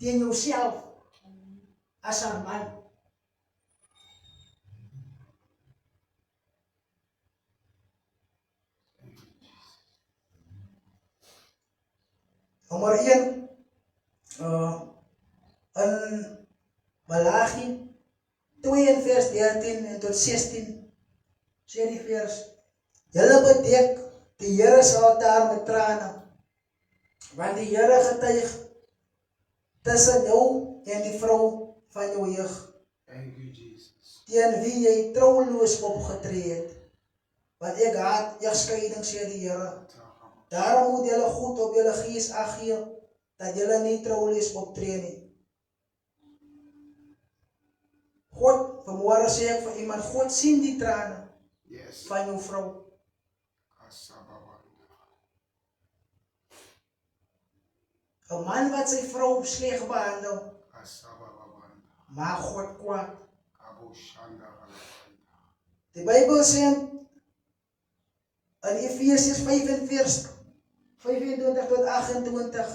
Teen jouself as 'n man. Nommer 1, in Malagi 2 en vers 13 en tot 16, sê die vers, julle bedek die Here se altaar met trane, want die Here getuig tussen jou en die vrou van jou jeug, Thank you, Jesus. teen wie jy trouloos opgetree het, want ek haat egskeiding, sê die Here. Daarom moet julle goed op julle gees ag gee, dat julle nie trouloos optree nie. God, vanmorgen sê ek vir iemand, God sien die trane Yes. van jou vrou. Kasababanda. 'n Man wat sy vrou sleg behandel, Kasababanda. maak God kwaad. Kaboshanda. Die Bybel sê in Efesiërs 5 en vers 25 tot 28,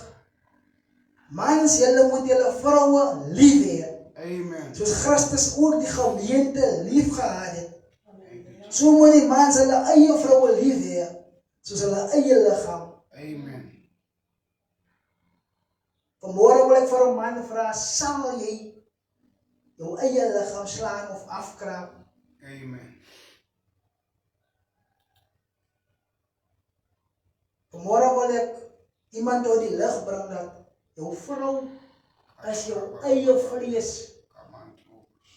mans, julle moet julle vroue lief hê, Amen. soos Christus ook die gemeente lief gehad het. Thank you, Jesus. So moet die mans hulle eie vroue lief hê, soos hulle eie liggaam. Amen. Vanmorgen wil ek vir 'n man vra, sal jy jou eie liggaam slaan of afkraap? Amen. Vanmorgen wil ek iemand tot die lig bring dat jou vrou is jou eie vlees.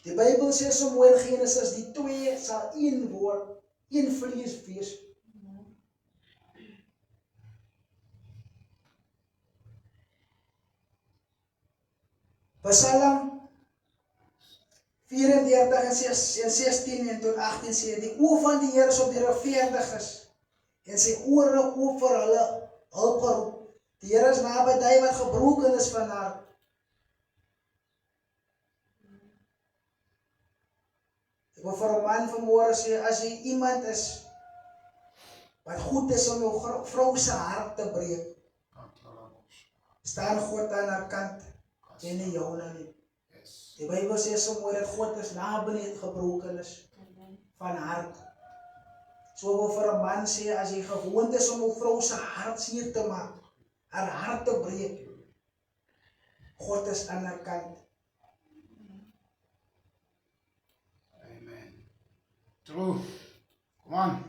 Die Bybel sê so mooi in Genesis, die twee sal een word, een vlees wees. Psalm 34 en 16 en tot 18 sê, die oë van die Here is op die regverdiges en sy ore oop vir hulle hulpgeroep. Die Here is naby die wat gebroken is van hart. Ek wil vir 'n man vanmôre sê, as jy iemand is wat goed is om jou vrou se hart te breek, staan God aan haar kant en nie joune nie. Die Bybel sê so mooi dat God is naby die gebrokenes van hart. So wil vir 'n man sê, as jy gewoond is om jou vrou se hart seer te maak, haar hart te breek, God is aan haar kant. Amen. True. Come on.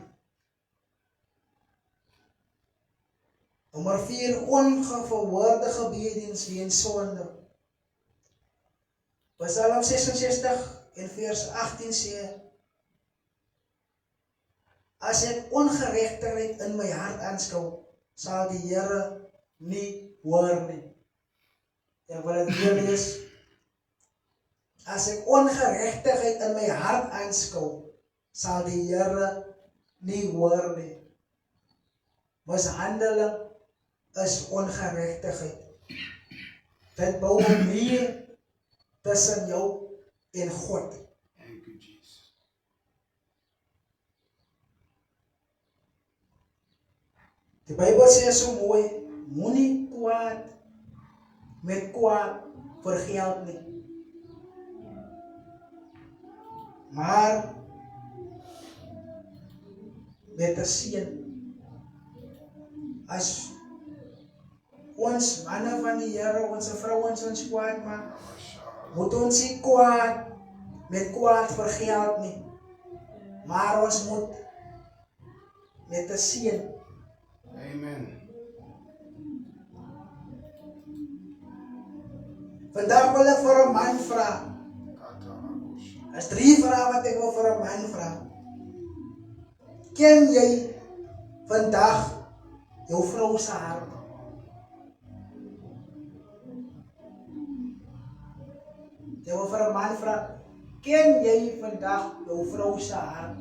Nommer 4, ongeverwoorde gebedens weens sonde. Psalm 66 en vers 18 sê, as ek ongeregtigheid in my hart aanskou, sal die Here nie hoor nie. Ek wil dit weer lees. As ek ongeregtigheid in my hart aanskou, sal die Here nie hoor nie. Mishandeling is ongeregtigheid. Dit bou 'n muur tussen jou en God. Thank you, Jesus. Die Bybel sê so mooi, moenie kwaad met kwaad vergeld nie. Maar met 'n seën. As ons manne van die Here, ons vrouens ons kwaad maak, moet ons nie kwaad met kwaad vergeld nie. Maar ons moet met 'n seën. Amen. Vandag wil ek vir 'n man vra. As 3 vrae wat ek wil vir 'n man vra. Ken jy vandag jou vrou se hart? Ek wil vir 'n man vra, ken jy vandag jou vrou se hart?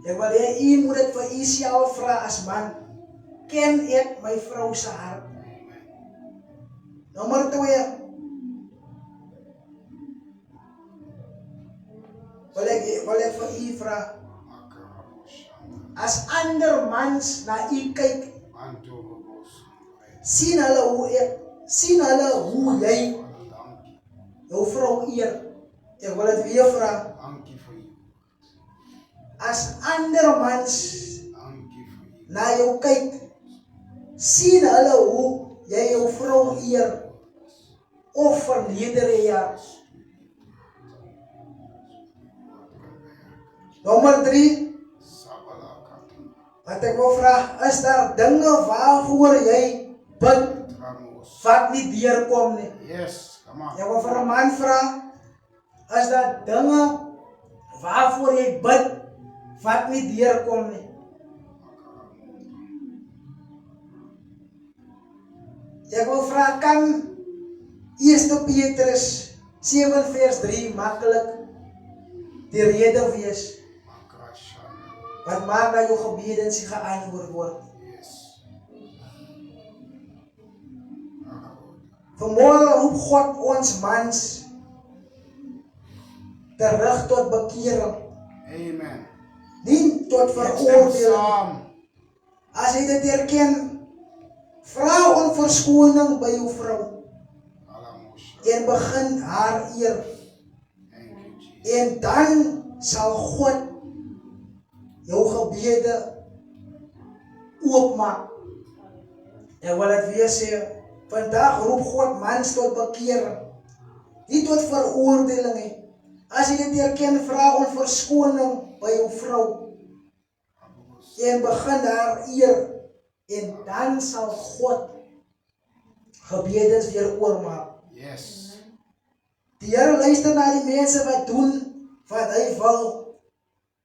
Ek wil hê u moet dit vir u self vra as man. Ken ek my vrou se hart? Nommer 2. Wil ek vir u vra, as ander mans na u kyk, sien hulle hoe jy jou vrou eer? Ek wil dit weer vra. As ander mans na jou kyk, sien hulle hoe jy jou vrou eer of verneder jy? Nommer 3. Wat ek wil vra, is daar dinge waarvoor jy bid wat nie deurkom nie? Yes, come on. Ek wil vir 'n man vra, is daar dinge waarvoor jy bid wat nie deurkom nie? Ek wil vra, kan 1 Petrus 7 vers 3 maklik die rede wees wat maak dat jou gebedens nie geantwoord word? Vanmôre roep God ons mans terug tot bekering. Amen. Nie tot veroordeling. As jy dit erken, vra om verskoning by jou vrou en begin haar eer. En dan sal God jou gebede oopmaak. En wil ek weer sê, vandag roep God mans tot bekering, nie tot veroordeling nie. As jy dit erken, vra om verskoning by jou vrou en begin haar eer. En dan sal God gebedes weer oormaak. Yes. Die Here luister na die mense wat doen wat hy wil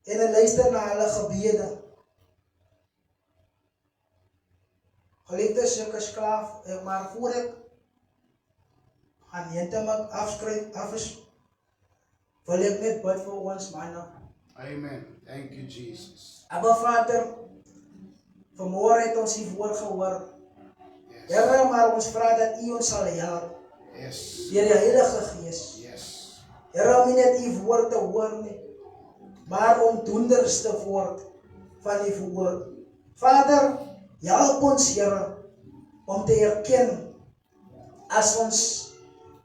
en hy luister na hulle gebede. Geliefdes, ek is klaar, maar voor ek gaan heeltemal afskryf, wil ek net bid vir ons manne. Amen. Thank you, Jesus. Abba Vader, vanmôre het ons die woord gehoor. Yes. Here, maar ons vra dat U ons sal help Yes. deur die Heilige Gees. Yes. Here, om nie net u woord te hoor nie, maar om doenders te word van die woord. Vader, help ons, Here, om te erken as ons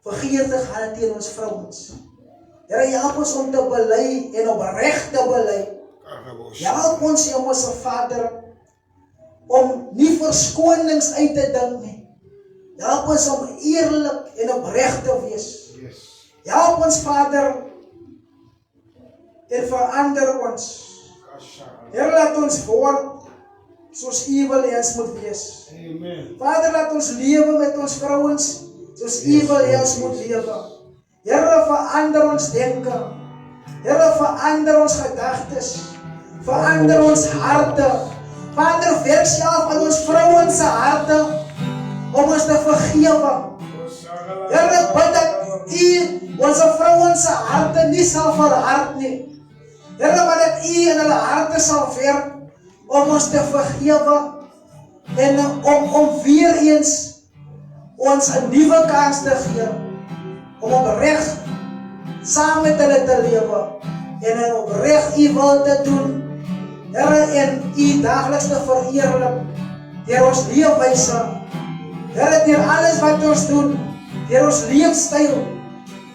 vergeet te gaan teen ons vrouens. Here, help ons om te bely en opreg te bely. Help ons, Hemelse Vader, om nie verskonings uit te dink nie. Help ons om eerlik en opreg te wees. Help ons, Vader, en verander ons. Here, laat ons word soos U wil hê ons moet wees. Amen. Vader, laat ons lewe met ons vrouens soos U wil hê ons moet lewe. Here, verander ons denke. Here, verander ons gedagtes. Verander ons harte. Vader, werk self aan ons vrouens se harte om ons te vergewe. Here, ek bid dat U ons vrouens se harte nie sal verhard nie. Here, maar dat U in hulle harte sal werk om ons te vergewe en om weer eens ons 'n nuwe kans te gee om opreg saam met hulle te lewe en opreg U wil te doen. Here, en U daagliks te vereerlik deur ons leefwyse. Here, deur alles wat ons doen, deur ons leefstyl.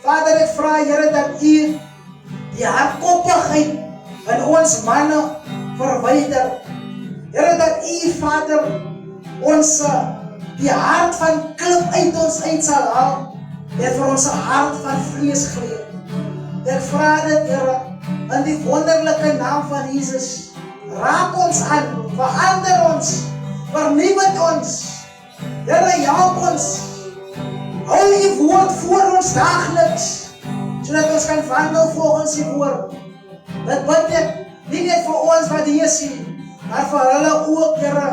Vader, ek vra, Here, dat U die hardkoppigheid in ons manne verwyder. Here, dat U, Vader, ons die hart van klip uit ons uit sal haal en vir ons 'n hart van vlees gee. Ek vra dit, Here, in die wonderlike naam van Jesus. Raak ons aan, verander ons, vernuwe ons. Here, help ons. Hou U woord voor ons daagliks, sodat ons kan wandel volgens U woord. Dit bid nie net vir ons wat hier is nie, maar vir hulle ook, Here,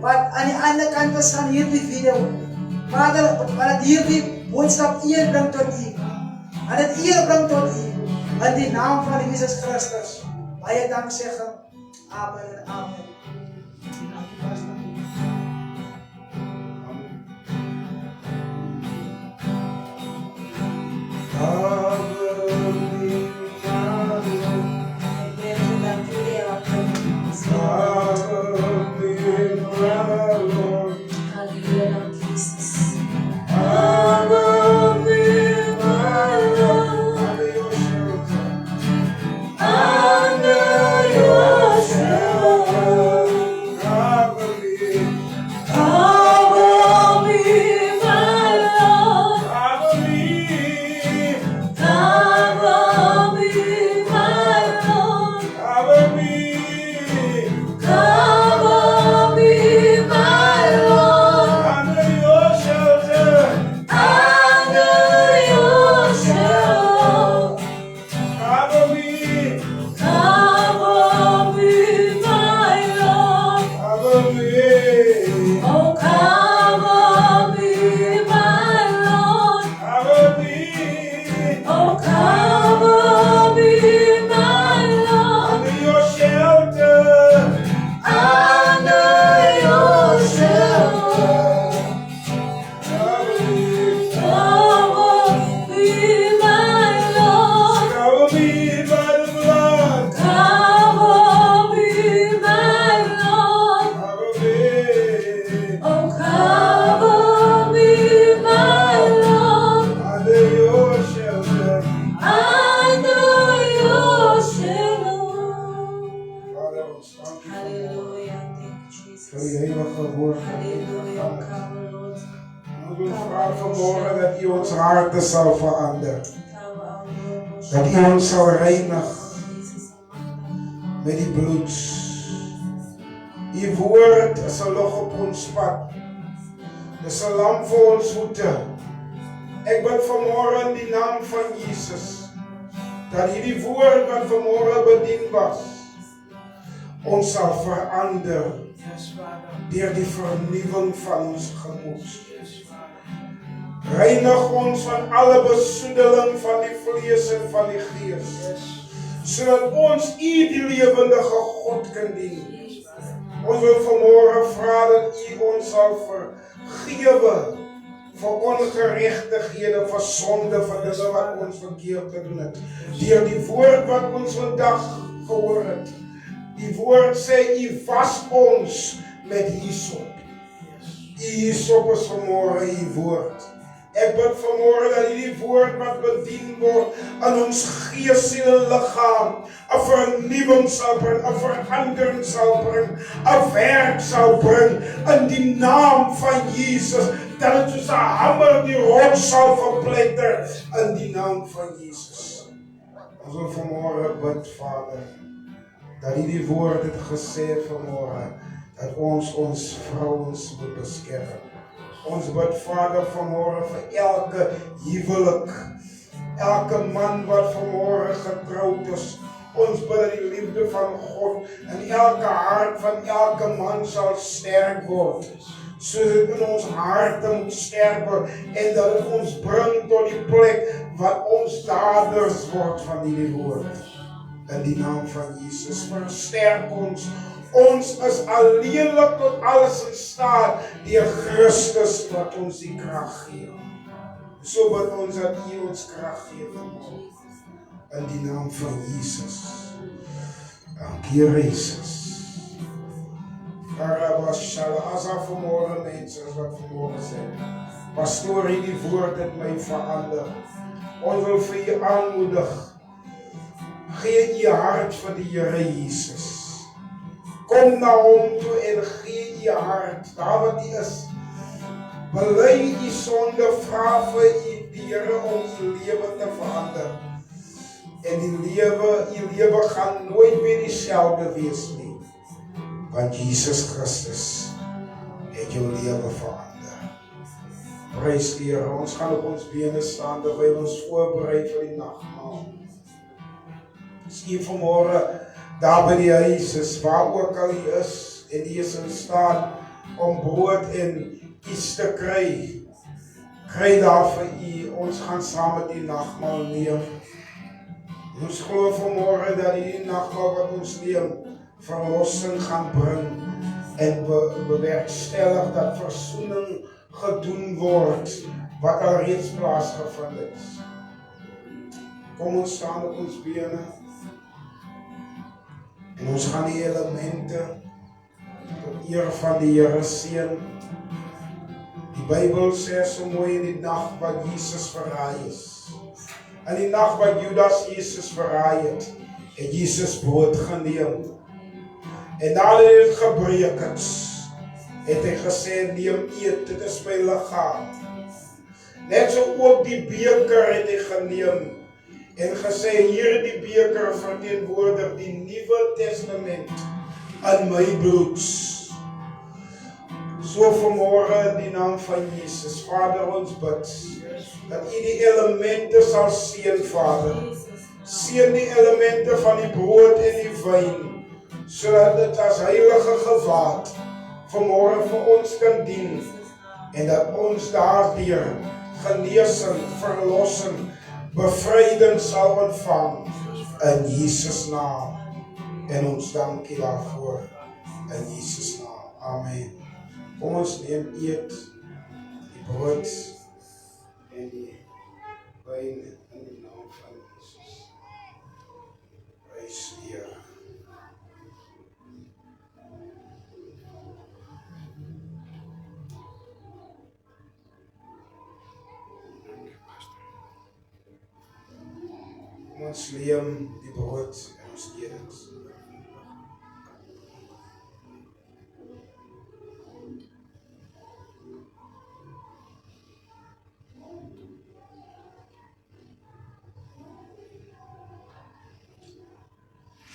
wat aan die ander kant is van hierdie video. Vader, wat hierdie boodskap eer bring tot U. En dit eer bring tot U, in die naam van Jesus Christus. Baie dank sê God. Amen en amen. Sal verander. Dat U ons sal reinig met die bloed. U woord is 'n lig op ons pad. Dis 'n lamp vir ons voete. Ek bid vanmôre in die naam van Jesus dat hierdie woord wat vanmôre bedien was, ons sal verander deur die vernuwing van ons gemoed. Reinig ons van alle besoedeling van die vlees en van die gees, sodat ons U die lewendige God kan dien. Ons wil vanmôre vra dat U ons sal vergewe vir ongerechtighede, vir sonde, vir dinge wat ons verkeerd gedoen het. Deur die woord wat ons vandag gehoor het. Die woord sê, U was ons met hyssop. Die hyssop is vanmôre U woord. Ek bid vanmôre dat hierdie woord wat bedien word aan ons gees, siel en liggaam 'n vernuwing sal bring, 'n verandering sal bring, 'n werk sal bring in die naam van Jesus, dat dit soos 'n hamer die rots sal verpletter in die naam van Jesus. Ons wil vanmôre bid, Vader, dat hierdie woord het gesê vanmôre dat ons vrouens moet beskerm. Ons bid, Vader, vanmôre vir elke huwelik, elke man wat vanmôre getroud is. Ons bid dat die liefde van God in elke hart van elke man sal sterk word. Soos dit in ons harte moet sterk word en dat dit ons bring tot die plek wat ons daders word van die woord. In die naam van Jesus, versterk ons. Ons is alleenlik tot alles in staat deur Christus wat ons die krag gee. So bid ons dat U ons krag gee vanmôre. In die naam van Jesus. Dankie, Jesus. As daar vanmôre mense is wat vanmôre sê, pastoor, hierdie woord het my verander. Ons wil vir U aanmoedig. Gee U hart vir die Here Jesus. Kom na hom toe en gee U hart, daar wat U is. Bely U sonde, vra vir die Here om U lewe te verander. En U lewe gaan nooit meer dieselfde wees nie. Want Jesus Christus het jou lewe verander. Prys die Here, ons gaan op ons bene staan terwyl ons voorberei vir die nagmaal. Miskien vanmôre daar by die huis is, waar ook al U is, en U is in staat om brood en iets te kry. Kry daar vir U, ons gaan saam met die nagmaal neem. Ons glo vanmôre dat die nagmaal wat ons neem, verlossing gaan bring en bewerkstellig dat versoening gedoen word, wat al reeds plaasgevind het. Kom ons staan op ons bene. En ons gaan die elemente tot eer van die Here seën. Die Bybel sê so mooi in die nag wat Jesus verraai is. In die nag wat Judas Jesus verraai het Jesus brood geneem. En nadat hy het gebreek het hy gesê, neem eet, dit is my liggaam. Net so ook die beker het hy geneem en gesê, hier die beker verteenwoordig die Nuwe Testament in my bloed. So vanmôre in die naam van Jesus, Vader, ons bid, dat U die elemente sal seën, Vader. Seën die elemente van die brood en die wyn, sodat dit as heilige gewaad vanmôre vir ons kan dien, en dat ons daardeur genesing, verlossing, bevryding sal ontvang in Jesus naam. En ons dankie daarvoor in Jesus naam. Amen. Kom ons neem eet die brood en die wyn in die naam van Jesus. Prys die Here. Ons neem die brood en ons eet dit.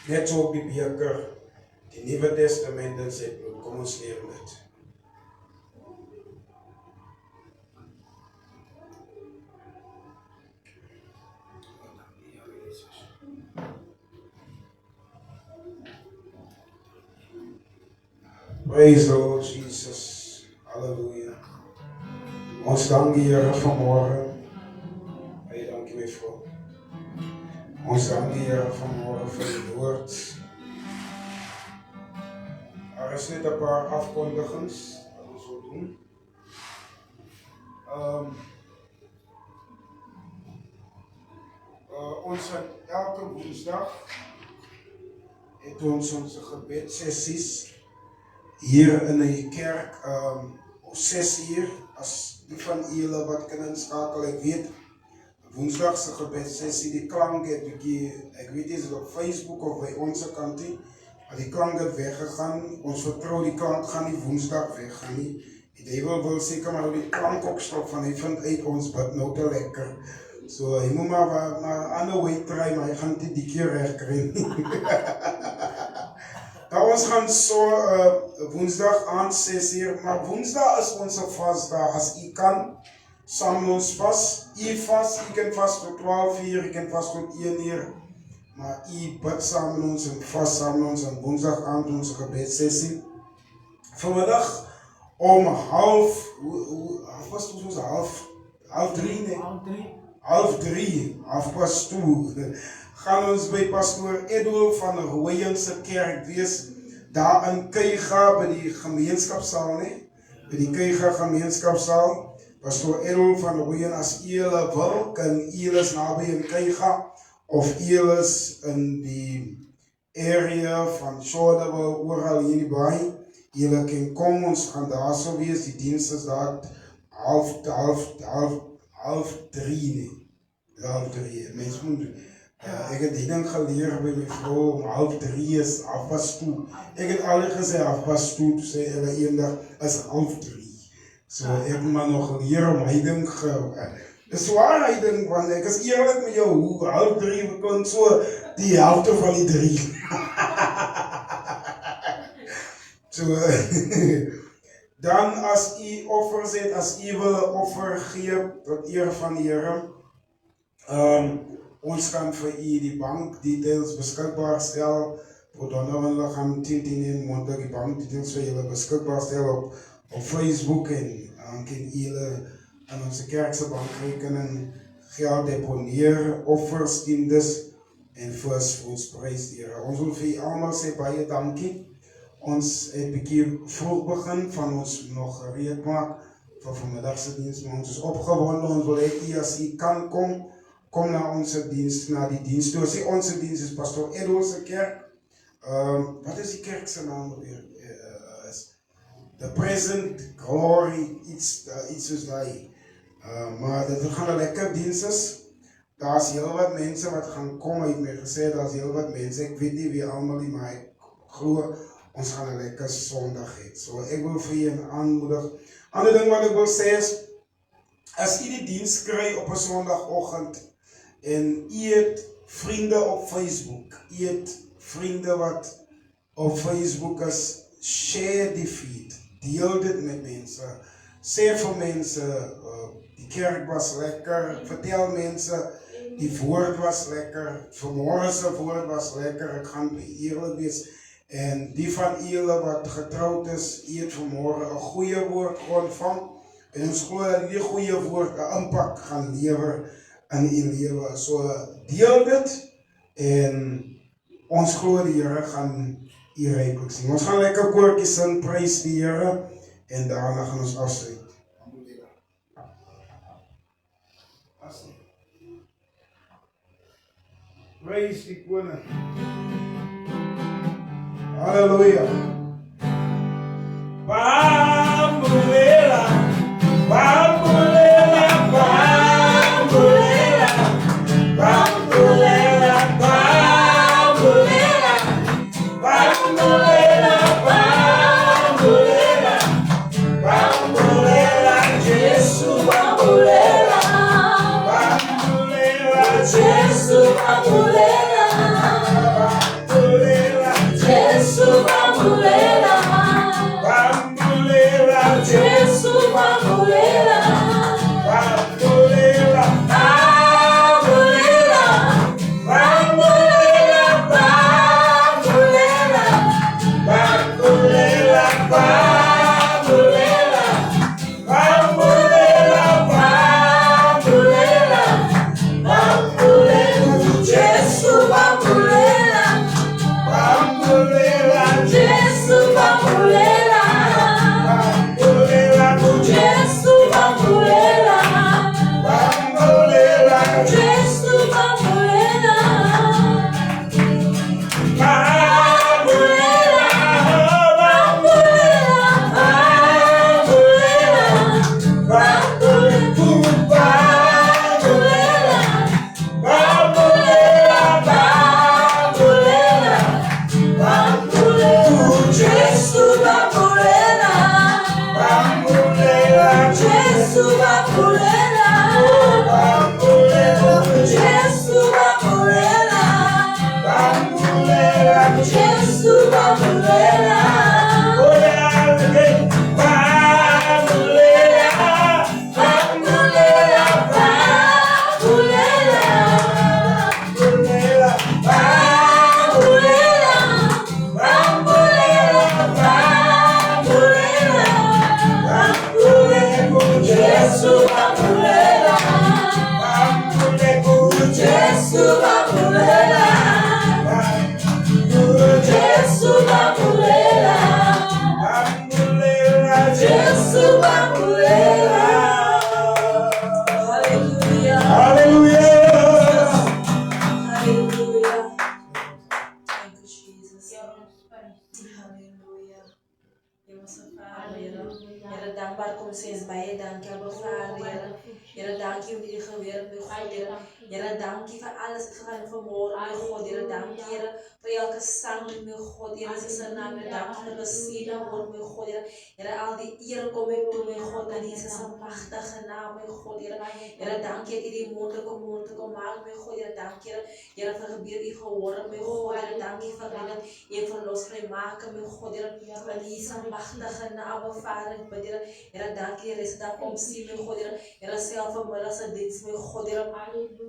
Net so op die beker, die Nuwe Testament in sy bloed, kom ons neem dit. Praise the Lord Jesus. Hallelujah. Ons dank die Here vanmôre. Baie dankie my vrou. Ons dank die Here vanmôre vir die woord. Daar is net 'n paar afkondigings wat ons wil doen. Ons het elke woensdag het ons onze gebedsessies hier in die kerk om 6 uur. As die van julle wat kan inskakel, ek weet woensdagse gebedsessie, die klank het bietjie, ek weet nie is het op Facebook of by onze kant nie, maar die klank het weggegaan. Ons vertrou die klank gaan nie woensdag weggaan nie. Die duiwel wil seker maar die klank opstop van hy vind uit ons bid nou te lekker. So hy moet maar ander way try, maar hy gaan dit die keer reg kry. Nou ons gaan so woensdag aan 6 uur, maar woensdag is ons vasdag. As u kan, saam met ons vas. U vas, u kan vas tot 12 uur, u kan vas tot 1 uur. Maar u bid saam met ons en vas saam met ons aan woensdag aan ons gebedsessie. Vanmiddag om half 2:30, gaan ons by pastoor Edwel van Rooyense kerk wees, daar in Keiga by die gemeenskapsaal, by die Keiga gemeenskapsaal. Pastoor Edwel van Rooyen, as julle wil, kan julle naby in Keiga, of julle in die area van Shortable, oral hier in die baai, julle kan kom, ons gaan daar so wees, die dienst is daar half drie, mens moet, ek het die ding geleer by my vrou, om 2:30 is afwas toe, ek het al gesê afwas toe, toe sê hulle eendag, is 2:30, so ek moet maar nog leer om hy ding, dis waar hy ding, want ek is eerlijk met jou, hoe 2:30 kon so, die helfte van die 3, so, dan as u offers het, as u wil 'n offer gee tot eer van die Here, ons kan vir u die bankdetails beskikbaar stel, voor Donovan gaan 10 in mondig die bankdetails vir julle beskikbaar stel op Facebook en dan kan julle aan onze kerkse bankrekening geld deponeer, offers, tiendes en ons prys die Here. Ons wil vir u almal sê baie dankie. Ons het bietjie vroeg begin, van ons nog gereed maak vir vanmiddagse dienst, maar ons is opgewonde, ons wil hê u as u kan kom na onze dienst, na die dienst toe. As onze dienst is Pastoor Edwelse kerk, wat is die kerk se naam weer? The Present Glory, iets soos daai. Maar dit gaan 'n lekker dienst is. Daar's heel wat mense wat gaan kom, hy het my gesê, daar's heel wat mense, ek weet nie wie almal nie, maar ek glo, ons gaan 'n lekker Sondag hê. So ek wil vir julle aanmoedig. Ander ding wat ek wil sê is, as u die diens kry op 'n Sondagoggend en u het vriende op Facebook, u het vriende wat op Facebook is, share die feed, deel dit met mense, sê vir mense, die kerk was lekker, vertel mense, die woord was lekker, vanmorgen se woord was lekker, ek gaan eerlik wees. En die van julle wat getrouwd is, u het vanmorgen 'n goeie woord ontvang. En ons glo dat die goeie woord 'n impak gaan lewer in u lewe. So deel dit en ons glo die Here gaan u ryklik sien. Ons gaan lekker koortjies sing, prys die Here en daarna gaan ons afsluit. Praise die koning. Hallelujah. Bambulela, bambulela, bambulela, bambulela, bambulela, bambulela, bambulela, bambulela, Jesus bambulela, bambulela, Jesus bambulela. Jesus bambulela, bambulela, Jesus Bambulela, Jesu Bambulela, Jesu Bambulela, Bambulela, Hallelujah. Hallelujah. Hallelujah. Thank you, Jesus. Hallelujah. Heere, dankbaar kom sinds bij je. Dank je, Abba Vader, Heere. Heere, dank je om die gewerkt, mijn God, Heere. Heere, dank je voor alles gegaan vanmorgen, mijn God, Heere. Dank je, Heere, voor elke zang, mijn God, Heere. Ze zijn naam, Heere. Dank je voor de zegen wordt, mijn God, Heere. Heere, al die eer kom ik toe, mijn God, en Jezus een machtige naam, mijn God, Heere. Heere, dank je, die moeilijke maakt, mijn God, Heere. Dank je, Heere, voor gebied die geworden, mijn God, Heere. Dank je voor redden, je verlos vrijmaken, mijn God, Heere. En Jezus een machtige naam, Vader, Heere. Heere, dank je, Heere, is dat om zien, mijn God, Heere. Heere, zelf een middelste dienst, mijn God, Heere.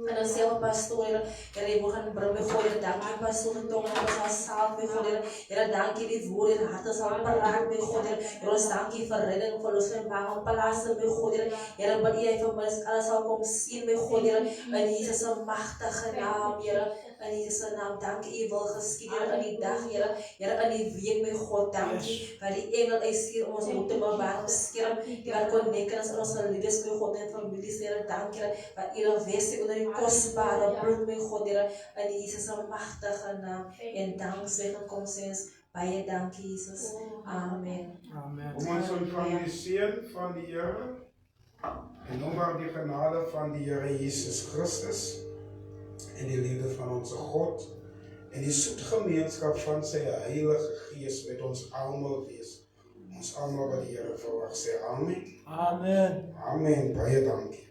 En dan zelf pastoor, Heere, we gaan brengen, mijn God, Heere. Dank je, pastoor, en tongen, en zal salven, mijn God, Heere. Heere, dank je, die woord, Heere, harten zal paraat, mijn God, Heere. Heere, dank je voor redding, voor los van maken, plaatsen, mijn God, Heere. Heere, wat jij van mij alles zal komen zien, mijn God, Heere. En Jezus een machtige naam, Heere. En Jezus naam, dank je, je wil geschieden aan die dag, Heere. Heere, aan die week, mijn God, dank je. Voor die engel is hier om ons moeten bewaren, beschermen. Die gaan connecten als onze liefdes, mijn God, en families, Heere, dank je. Voor ieder wezen onder die kostbare bloed, mijn God, Heere. En Jezus een machtige naam. En dankzij komt sinds bij je, dank Jezus. Amen. Om ons ontvangen de zegen van de Heere. En ondanks die genade van de Heere Jezus Christus. En die liefde van onze God. En die zoete gemeenschap van zijn Heilige Geest met ons allemaal wees. Ons allemaal wat de Heere verwacht. Zeg amen. Amen. Amen. Baie dankie.